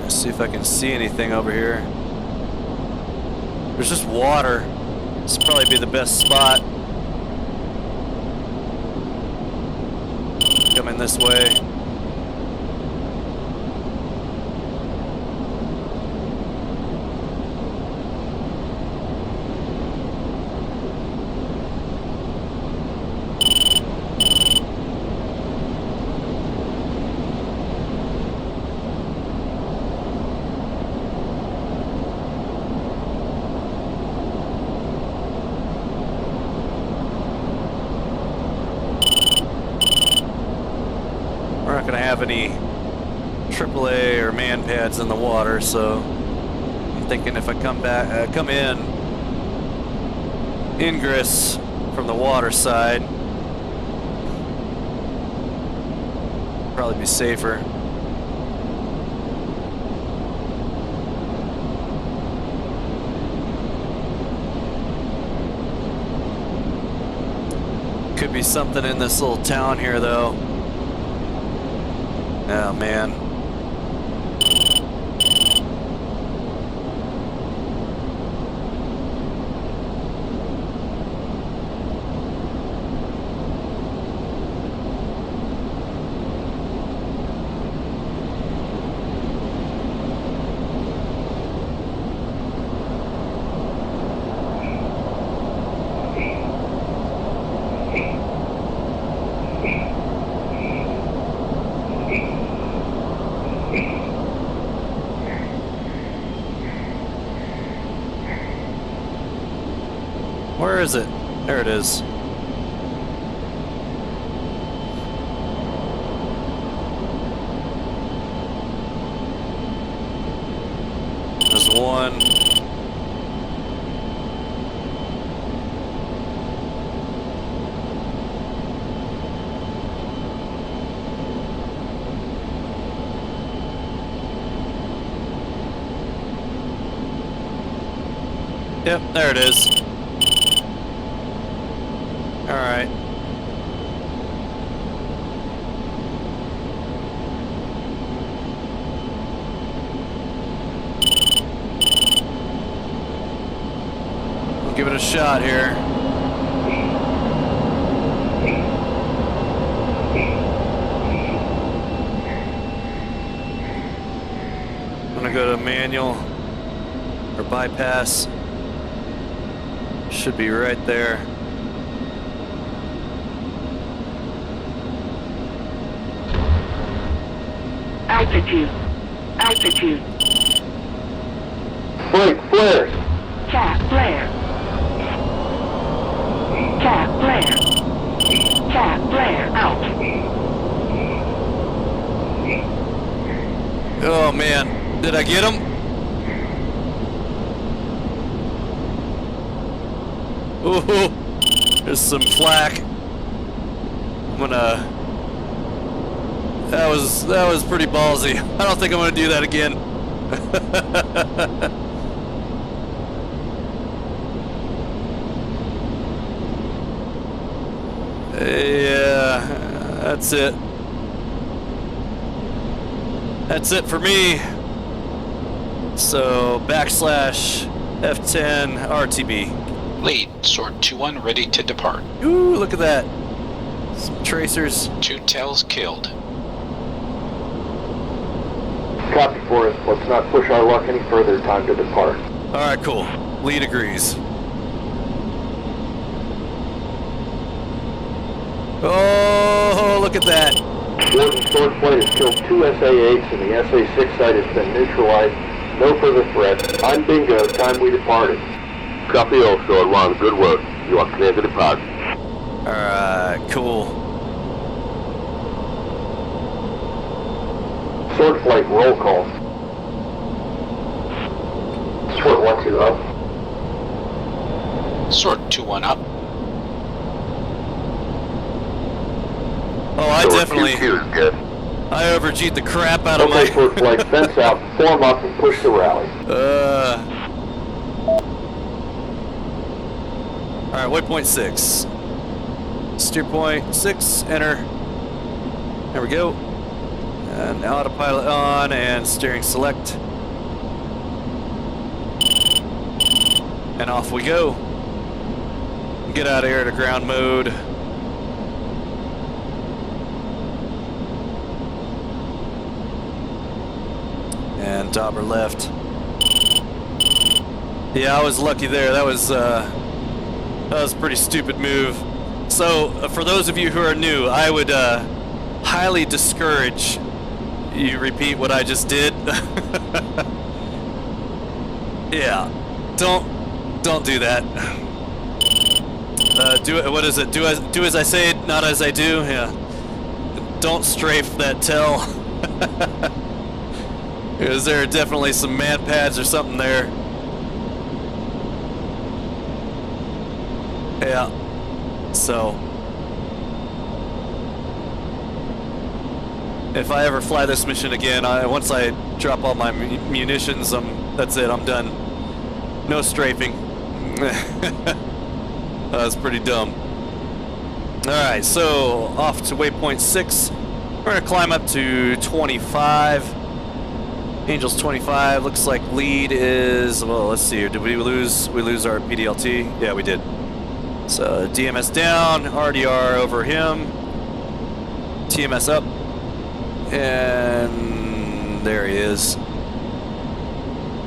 See if I can see anything over here. There's just water. This would probably be the best spot. Coming this way. Gonna have any AAA or man pads in the water, so I'm thinking if I come back, come in, ingress from the water side, probably be safer. Could be something in this little town here, though. Oh, man. Where is it? There it is. 1. Yep, there it is. All right. We'll give it a shot here. I'm gonna go to manual or bypass. Should be right there. Altitude. Altitude. Blake, flares. Cap flare. Cap flare. Cap flare out. Oh man, did I get him? Ooh, there's some flak. I'm gonna. That was pretty ballsy. I don't think I'm gonna do that again. Yeah, that's it. That's it for me. So backslash F10 RTB. Lead, Sword 2-1 ready to depart. Ooh, look at that. Some tracers. 2 tails killed. Copy for us. Let's not push our luck any further. Time to depart. Alright, cool. Lead agrees. Oh, look at that. Warden Swordplate has killed 2 SA-8s and the SA-6 site has been neutralized. No further threats. I'm Bingo. Time we departed. Copy all, Sword 1. Good work. You are clear to depart. Alright, cool. Swordplate, roll call. Sword 1-2 up. Sword 2-1 up. Oh, I Sword definitely. 2-2 is good. I overg'd the crap out of Okay, my. Swordplate, fence out, form up, and push the rally. Alright, waypoint 6. Steer point 6, enter. There we go. And autopilot on and steering select. And off we go. Get out of here to ground mode. And dobber left. Yeah, I was lucky there. That was a pretty stupid move. So, for those of you who are new, I would highly discourage you repeat what I just did. Yeah, don't do that. Do it. What is it? Do as I say, not as I do. Yeah. Don't strafe that tail. Because there are definitely some man pads or something there. Yeah. So, if I ever fly this mission again, once I drop all my munitions, that's it. I'm done. No strafing. That's pretty dumb. All right, so off to waypoint 6. We're gonna climb up to 25. Angels 25. Looks like lead is, well, let's see here. Did we lose our PDLT? Yeah, we did. So DMS down, RDR over him, TMS up, and there he is.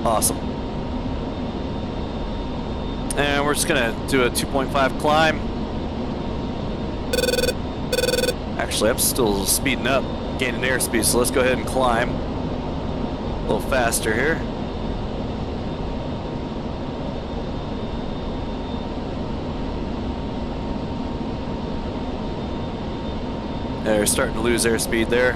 Awesome. And we're just gonna do a 2.5 climb. Actually, I'm still speeding up, gaining airspeed, so let's go ahead and climb a little faster here. They're starting to lose airspeed there.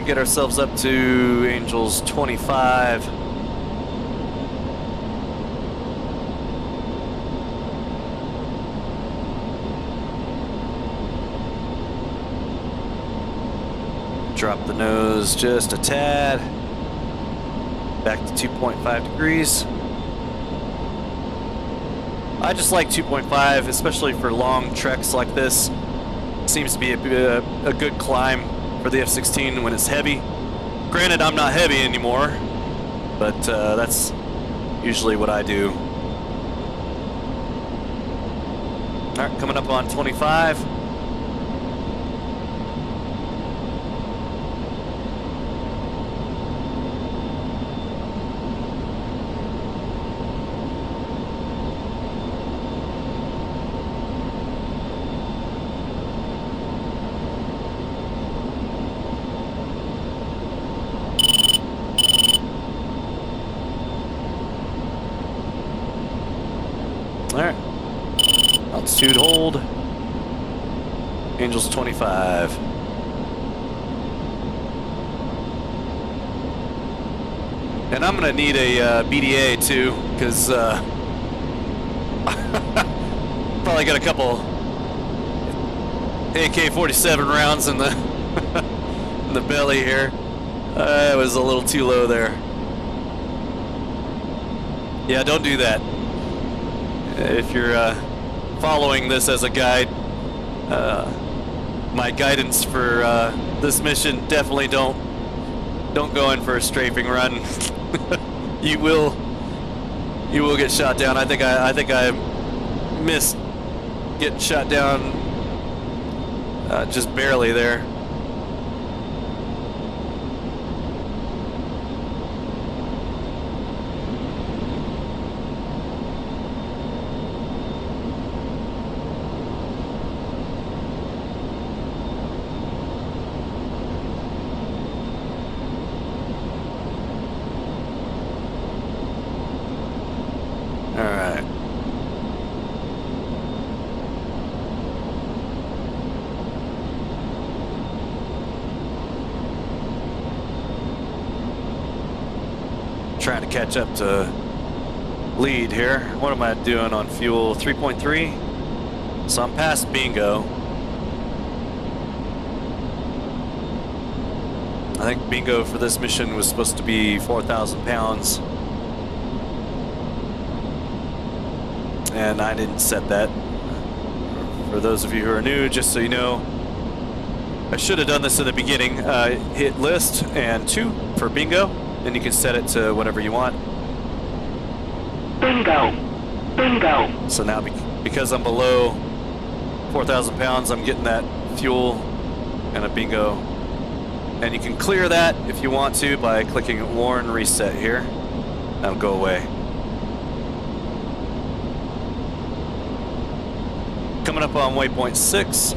and get ourselves up to Angels 25. Drop the nose just a tad. Back to 2.5 degrees. I just like 2.5, especially for long treks like this. Seems to be a good climb for the F-16 when it's heavy. Granted, I'm not heavy anymore, but that's usually what I do. All right, coming up on 25. Alright. Altitude hold. Angels 25. And I'm gonna need a BDA too, because probably got a couple AK-47 rounds in the in the belly here. It was a little too low there. Yeah, don't do that. If you're following this as a guide, my guidance for this mission, definitely don't go in for a strafing run. you will get shot down. I think I missed getting shot down just barely there. Alright. Trying to catch up to lead here. What am I doing on fuel? 3.3? So I'm past bingo. I think bingo for this mission was supposed to be 4,000 pounds. And I didn't set that. For those of you who are new, just so you know, I should have done this in the beginning. Hit list and 2 for bingo, and you can set it to whatever you want. Bingo. Bingo. So now because I'm below 4,000 pounds, I'm getting that fuel and a bingo. And you can clear that if you want to by clicking Warn Reset here. That'll go away. Coming up on Waypoint 6.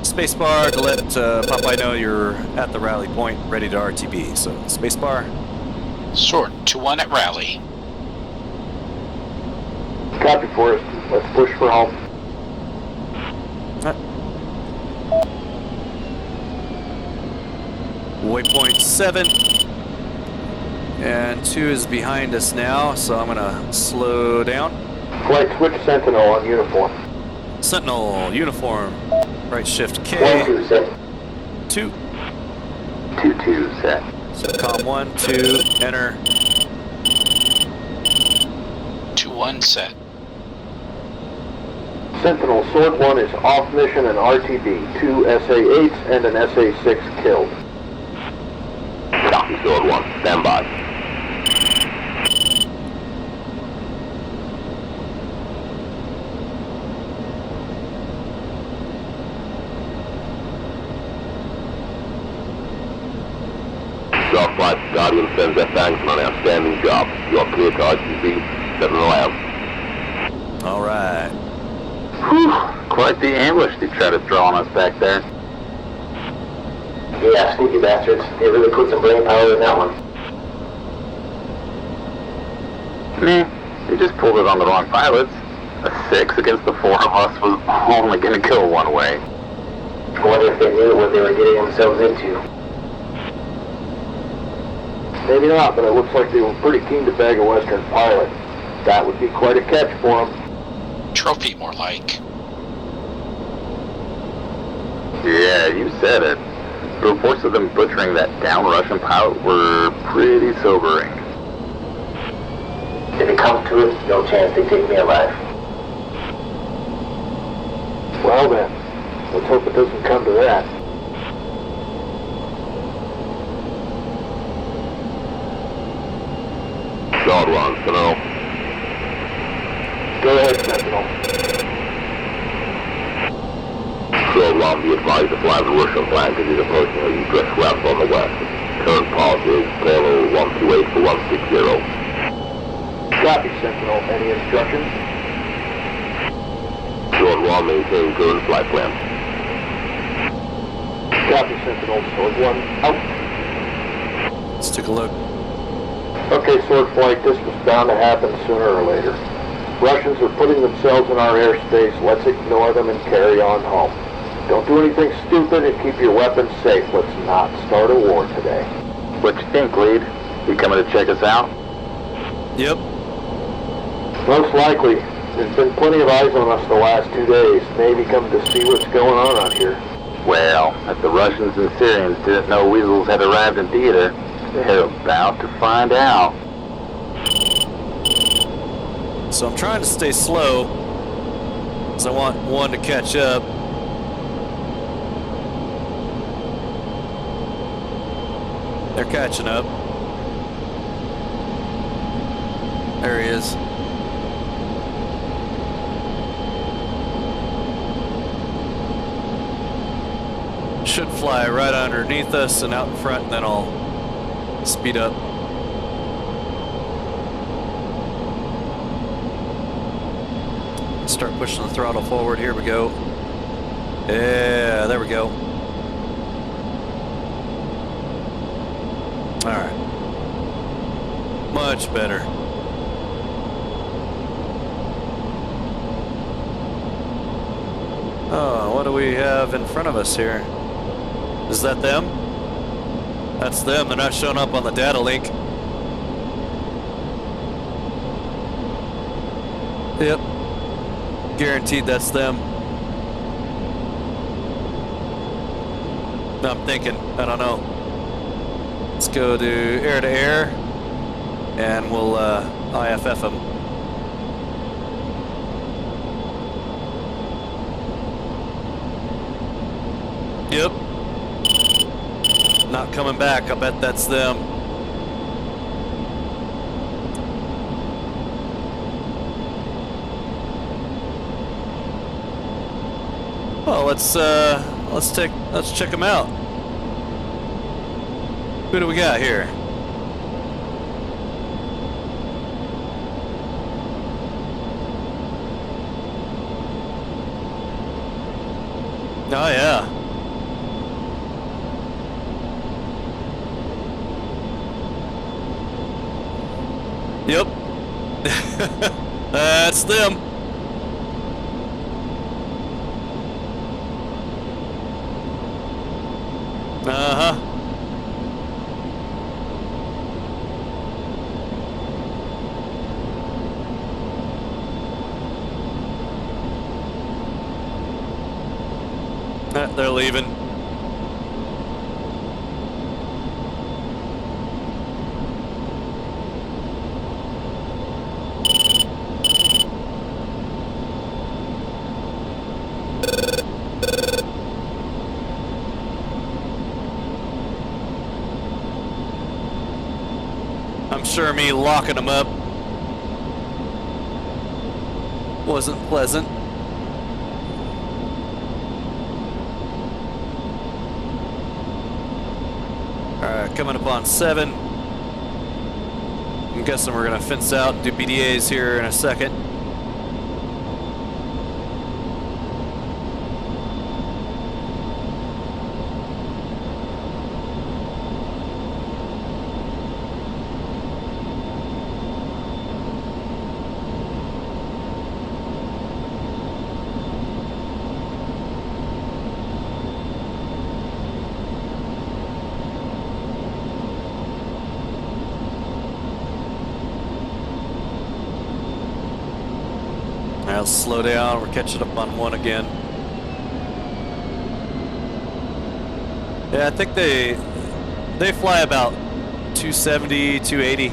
Spacebar to let Popeye know you're at the rally point, ready to RTB. So spacebar. Sword 2-1 at rally. Copy, Forrest. Let's push for home. Waypoint 7. And 2 is behind us now, so I'm gonna slow down. Flight switch Sentinel on uniform. Sentinel, uniform. Right shift K. 1-2 set. 2. 2-2 set. So comm 1, 2, enter. 2-1 set. Sentinel, Sword 1 is off mission and RTB. 2 SA-8s and an SA-6 killed. Copy, Sword 1. Stand by. Star Flight Guardian sends their thanks on an outstanding job. You are clear to RTB 7 allowed. All right. Whew, quite the ambush they tried to throw on us back there. Yeah, sneaky bastards. They really put some brain power in that one. Meh, they just pulled it on the wrong pilots. A 6 against the 4 of us was only going to go one way. I wonder if they knew what they were getting themselves into. Maybe not, but it looks like they were pretty keen to bag a Western pilot. That would be quite a catch for them. Trophy, more like. Yeah, you said it. The reports of them butchering that down Russian pilot were pretty sobering. If it comes to it, no chance they take me alive. Well then, let's hope it doesn't come to that. Solid one, Sentinel. Go ahead, Sentinel. Solid one, be advised to fly the Russian flag as he's approaching a U.S. route on the west. Current pause is Polo 128 for 160. Copy, Sentinel. Any instructions? Solid one, maintain current flight plan. Copy, Sentinel. Sword 1, out. Let's take a look. Okay, Sword Flight, this was bound to happen sooner or later. Russians are putting themselves in our airspace. Let's ignore them and carry on home. Don't do anything stupid and keep your weapons safe. Let's not start a war today. What you think, Lead? You coming to check us out? Yep. Most likely. There's been plenty of eyes on us the last 2 days. Maybe coming to see what's going on out here. Well, if the Russians and Syrians didn't know Weasels had arrived in theater, they're about to find out. So I'm trying to stay slow, because I want one to catch up. They're catching up. There he is. Should fly right underneath us and out in front, and then I'll speed up. Start pushing the throttle forward. Here we go. Yeah, there we go. All right. Much better. Oh, what do we have in front of us here? Is that them? That's them. They're not showing up on the data link. Yep. Guaranteed that's them. I'm thinking. I don't know. Let's go to air, and we'll IFF them. Yep. Not coming back. I bet that's them. Well, let's check them out. Who do we got here? Oh yeah. Yep. That's them. Uh-huh. They're leaving. I'm sure me locking them up wasn't pleasant. Alright, coming up on 7. I'm guessing we're gonna fence out and do BDAs here in a second. Alright, let's slow down. We're catching up on 1 again. Yeah, I think they fly about 270, 280.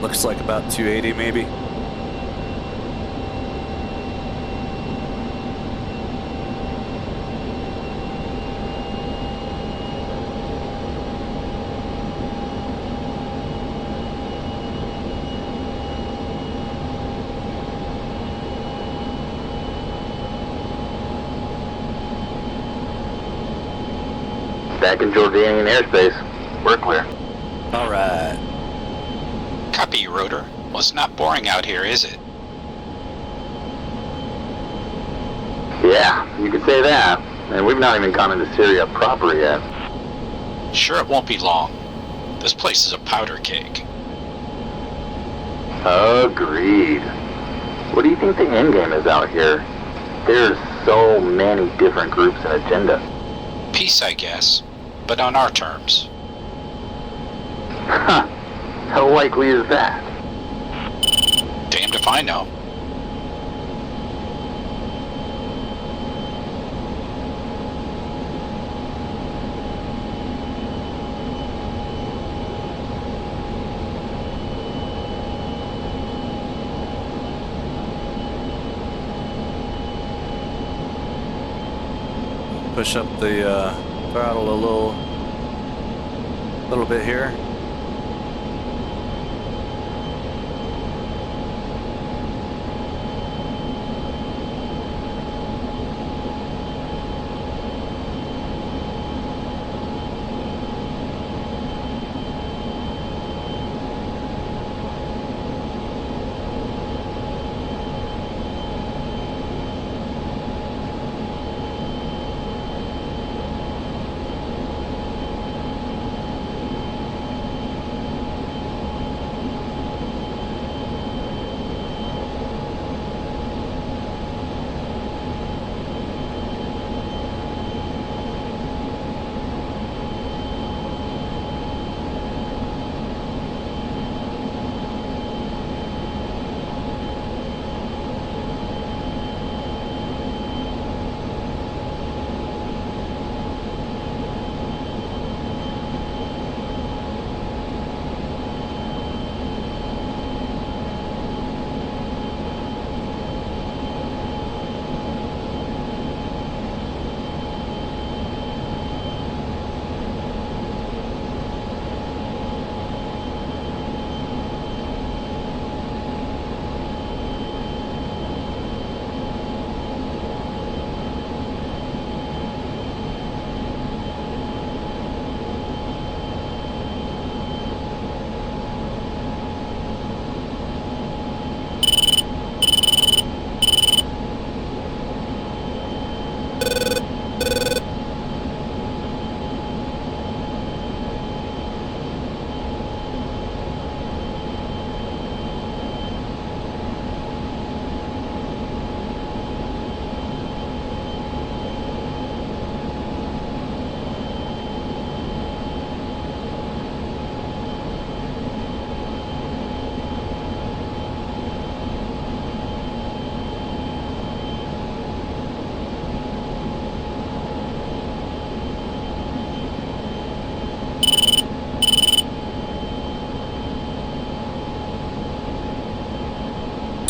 Looks like about 280 maybe. Back in Jordanian airspace. We're clear. All right. Copy, Rotor. Well, it's not boring out here, is it? Yeah, you could say that. And we've not even gone into Syria proper yet. Sure it won't be long. This place is a powder keg. Agreed. What do you think the endgame is out here? There's so many different groups and agenda. Peace, I guess. But on our terms. Huh. How likely is that? Damned if I know. Push up the throttle a little bit here.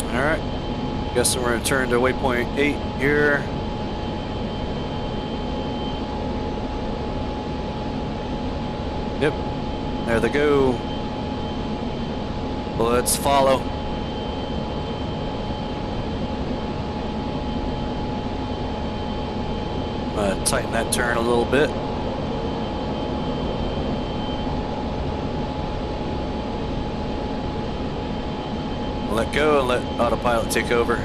Alright, guess we're going to turn to Waypoint 8 here. Yep, there they go. Let's follow. Tighten that turn a little bit. Let go and let autopilot take over.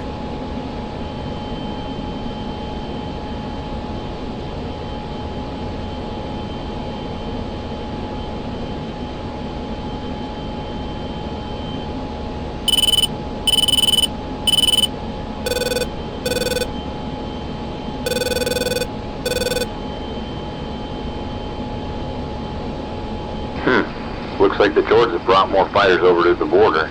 Reported the George has brought more fighters over to the border.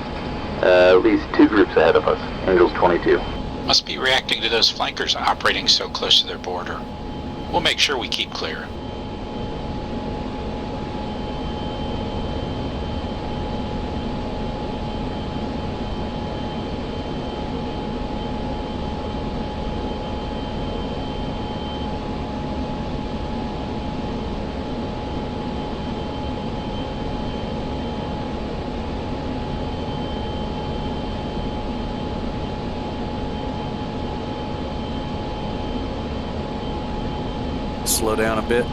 At least 2 groups ahead of us. Angels 22. Must be reacting to those flankers operating so close to their border. We'll make sure we keep clear. Slow down a bit.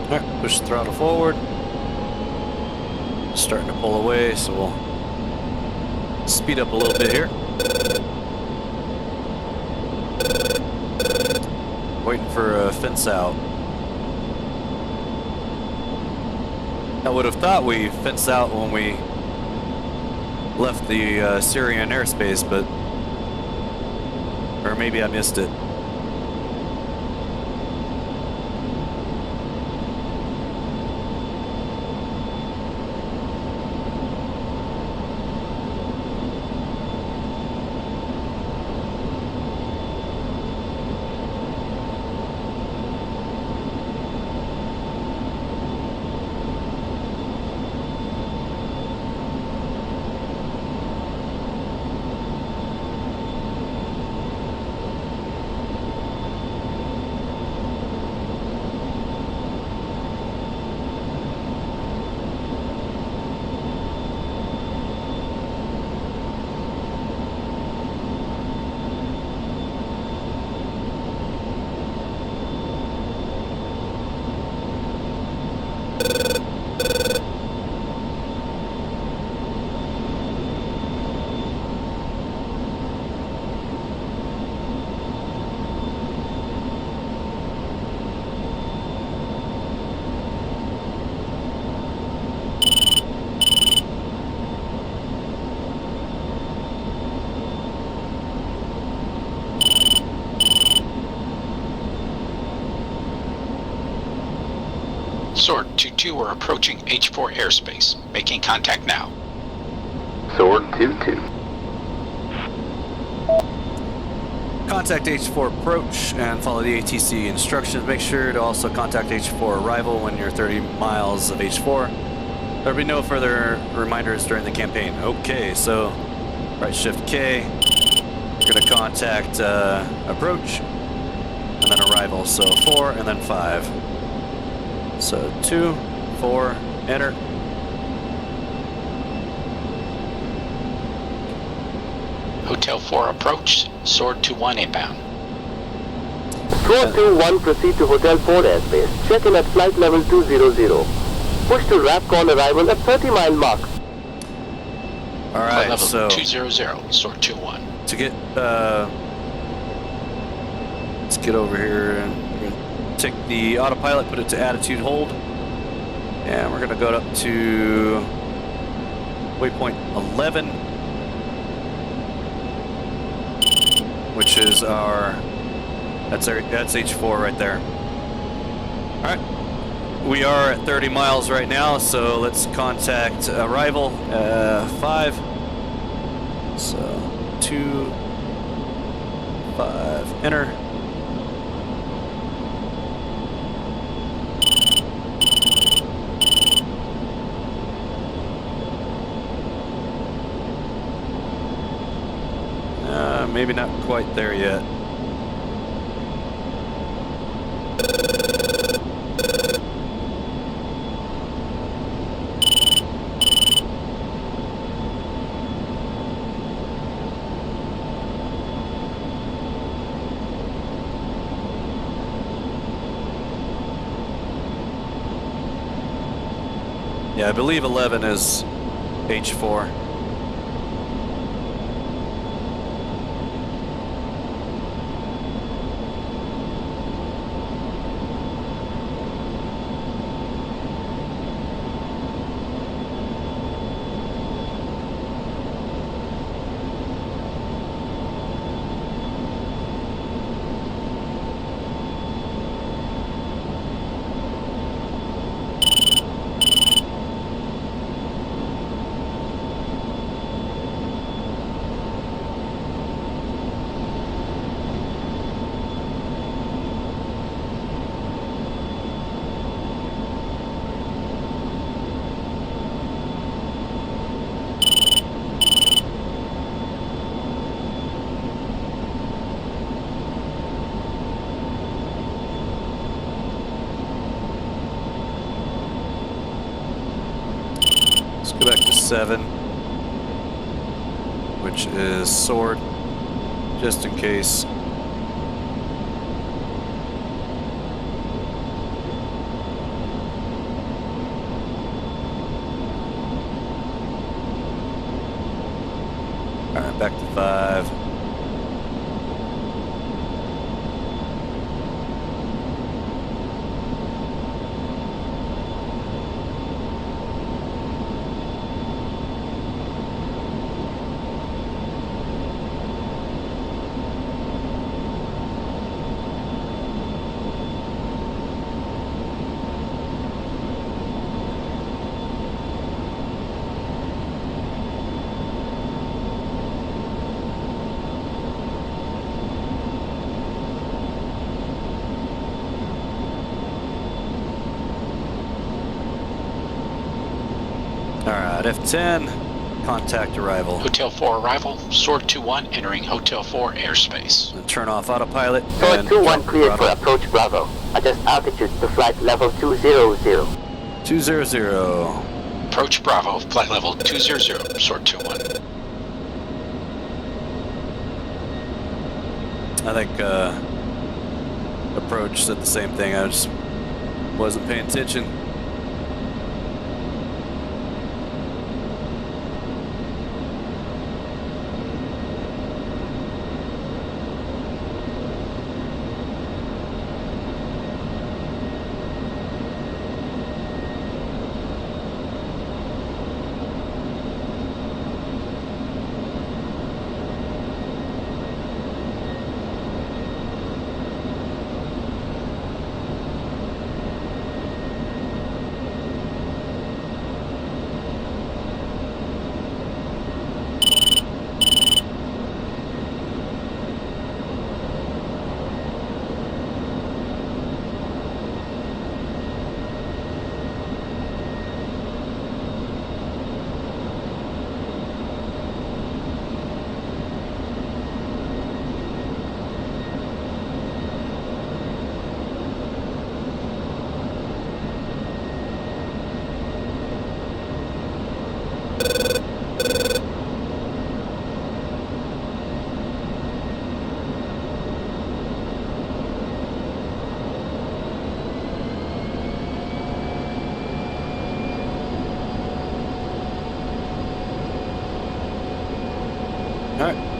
Alright, push the throttle forward. Starting to pull away, so we'll speed up a little bit here. Waiting for a fence out. I would have thought we fenced out when we left the Syrian airspace, but... or maybe I missed it. Sword 2-2, we're approaching H4 airspace. Making contact now. Sword 2-2. Contact H4 approach and follow the ATC instructions. Make sure to also contact H4 arrival when you're 30 miles of H4. There'll be no further reminders during the campaign. Okay, so right shift K. We're gonna contact approach and then arrival. So 4 and then 5. So 2, 4, enter. Hotel 4 approach, Sword 2-1 inbound. Sword 2-1, proceed to Hotel 4 airspace. Check in at flight level 200. Push to wrap call arrival at 30-mile mark. All Flight right, level so 200, sort 21. to get, let's get over here and we're gonna take the autopilot, put it to attitude hold, and we're gonna go up to waypoint 11, which is that's H4 right there. All right, we are at 30 miles right now, so let's contact arrival 5. So 2, 5, enter. Maybe not quite there yet. Yeah, I believe 11 is H4. Go back to 7, which is sword, just in case. All right, back to 5. Alright, F10, contact arrival. Hotel 4 arrival, Sword 2-1 entering Hotel 4 airspace. And turn off autopilot. Sword And 2-1 cleared Bravo. for approach Bravo. Adjust altitude to flight level 200. 200. Approach Bravo, flight level 200, Sword 2-1. I think approach said the same thing, I just wasn't paying attention. All right.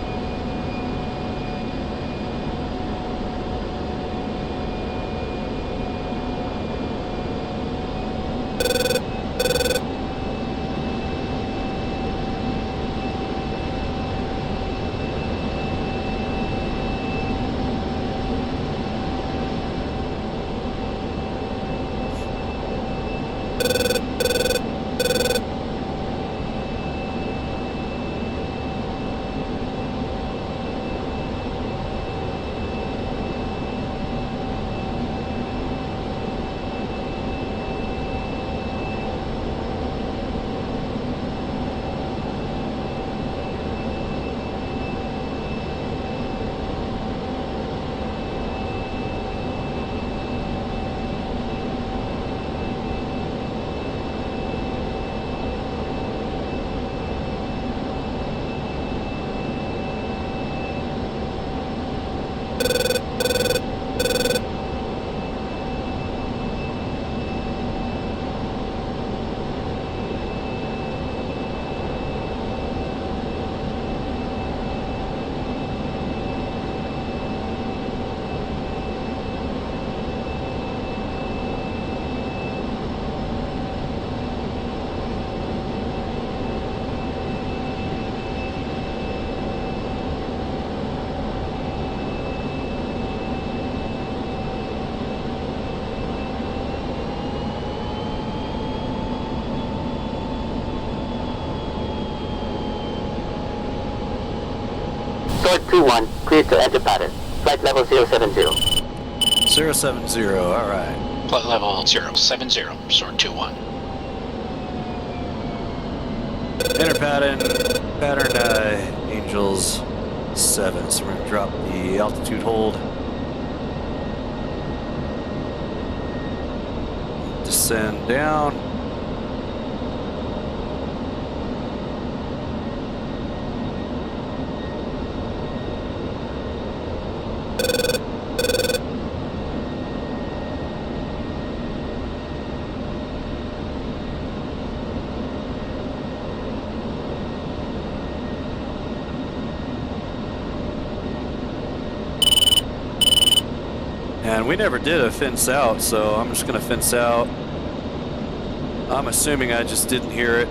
Sword 2-1, cleared to enter pattern. Flight level 070. 070, all right. Flight level 070, Sword 2-1. Enter pattern Angels 7. So we're going to drop the altitude hold. Descend down. And we never did a fence out, so I'm just going to fence out. I'm assuming I just didn't hear it.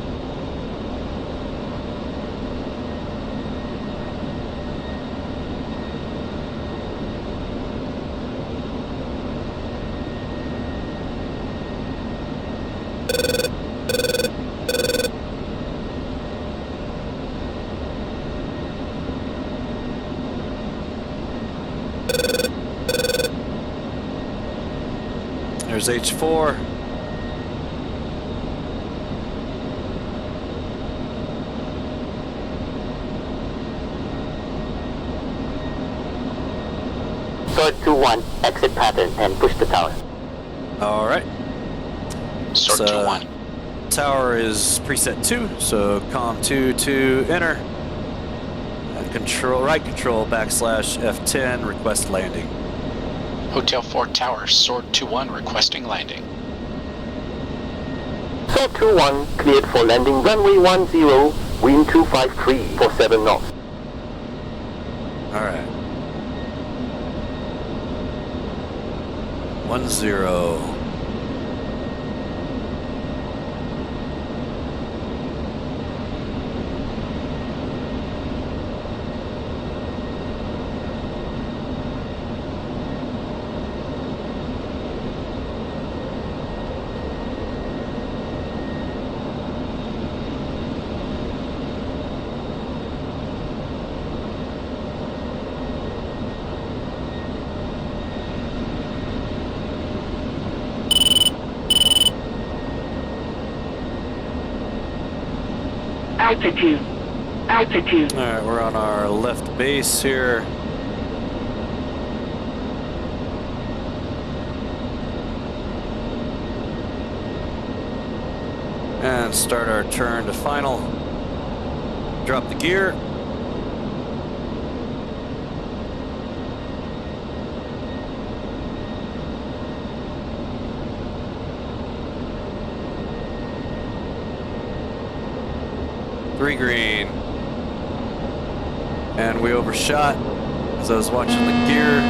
There's H4. Sword 2-1, exit pattern and push the tower. All right. Sword So, 2-1. Tower is preset 2, so comm 2 to enter. And control, right control, backslash F10, request landing. Hotel 4 Tower, Sword 2-1 requesting landing. Sword 2-1, cleared for landing runway 10, wind 253 for 7 knots. All right. 10. Altitude. Altitude. All right, we're on our left base here. And start our turn to final. Drop the gear. Green. And we overshot as I was watching the gear.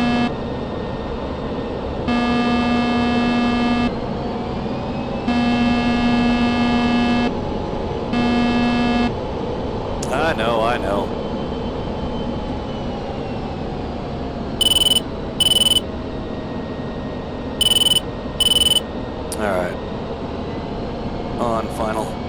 I know. Alright. On final.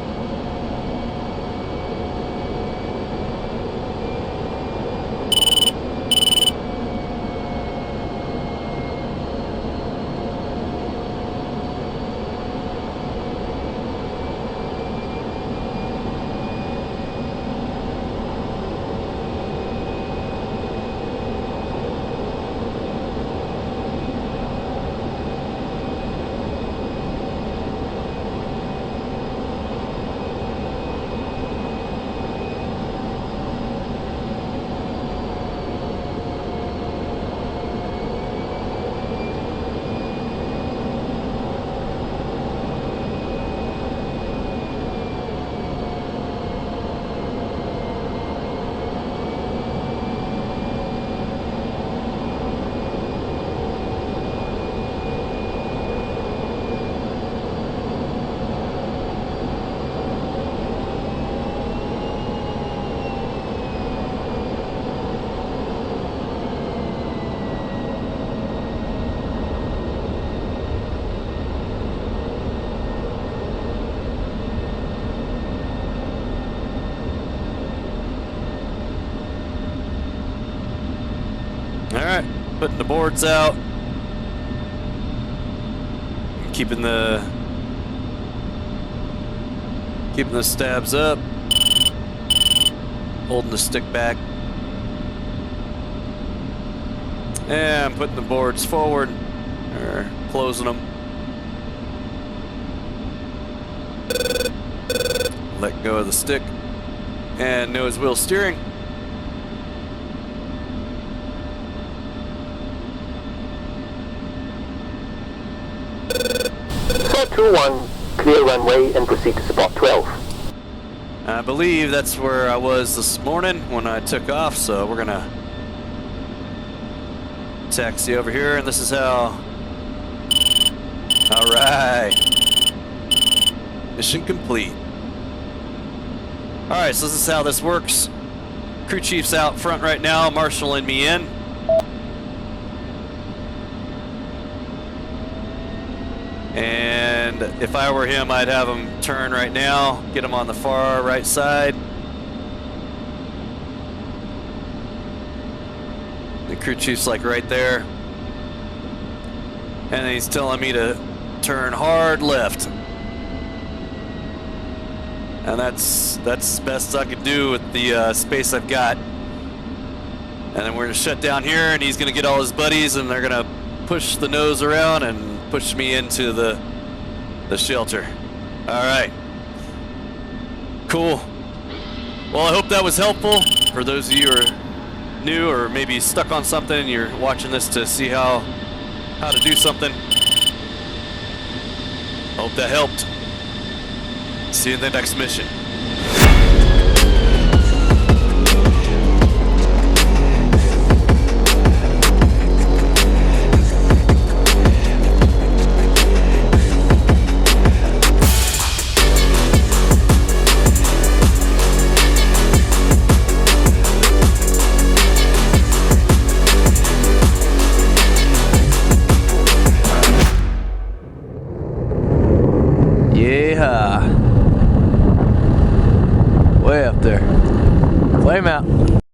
Alright, putting the boards out. Keeping the stabs up. Holding the stick back. And I'm putting the boards forward, or closing them. Let go of the stick. And nose wheel steering. Set 2-1, clear runway and proceed to spot 12. I believe that's where I was this morning when I took off, so we're gonna taxi over here, and this is how. Alright. Mission complete. Alright, so this is how this works. Crew chief's out front right now, marshalling me in. And if I were him, I'd have him turn right now, get him on the far right side. The crew chief's like right there. And then he's telling me to turn hard left. And that's the best I could do with the space I've got. And then we're gonna shut down here, and he's gonna get all his buddies, and they're gonna push the nose around and push me into the shelter. All right. Cool. Well, I hope that was helpful for those of you who are new or maybe stuck on something and you're watching this to see how to do something. Hope that helped. See you in the next mission.